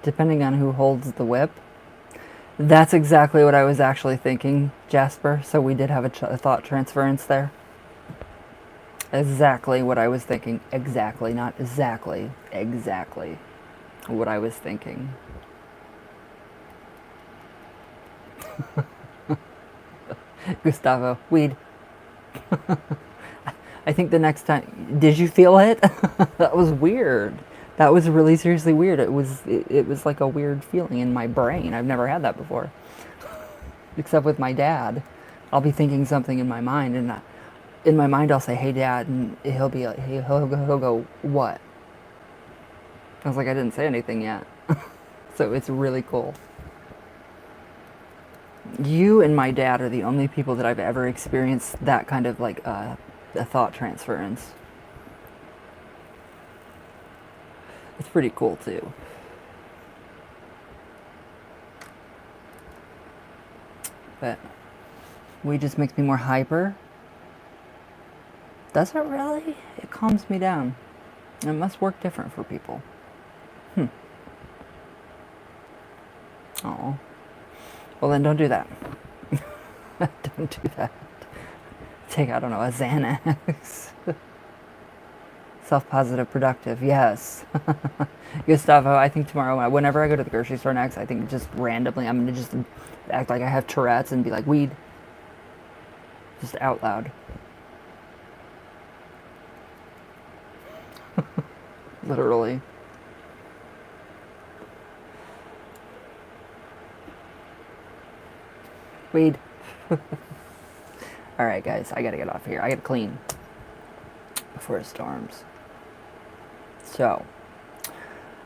Depending on who holds the whip. That's exactly what I was actually thinking, Jasper. So we did have a thought transference there. Exactly what I was thinking. Exactly, not exactly. Exactly what I was thinking. Gustavo, weed. I think the next time, did you feel it? That was weird. That was really seriously weird. It was like a weird feeling in my brain. I've never had that before. Except with my dad. I'll be thinking something in my mind, and in my mind I'll say, "Hey Dad," and he'll be like, he'll go, "What?" I was like, I didn't say anything yet. So it's really cool. You and my dad are the only people that I've ever experienced that kind of like a thought transference. It's pretty cool too. But weed just makes me more hyper. Does it really? It calms me down. It must work different for people. Oh. Well, then don't do that. Don't do that. Take, I don't know, a Xanax. Self-positive, productive, yes. Gustavo, I think tomorrow, whenever I go to the grocery store next, I think just randomly, I'm going to just act like I have Tourette's and be like, weed. Just out loud. Literally. Weed. Alright, guys, I gotta get off here. I gotta clean before it storms. So,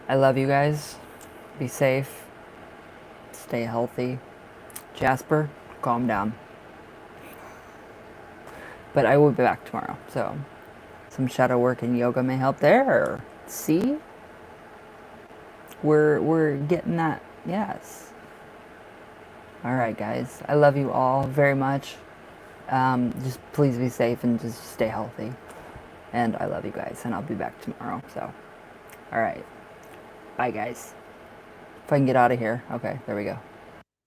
I love you guys. Be safe. Stay healthy. Jasper, calm down. But I will be back tomorrow. So, some shadow work and yoga may help there. See? We're getting that. Yes. All right, guys. I love you all very much. Just please be safe and just stay healthy. And I love you guys. And I'll be back tomorrow. So, all right. Bye, guys. If I can get out of here. Okay, there we go.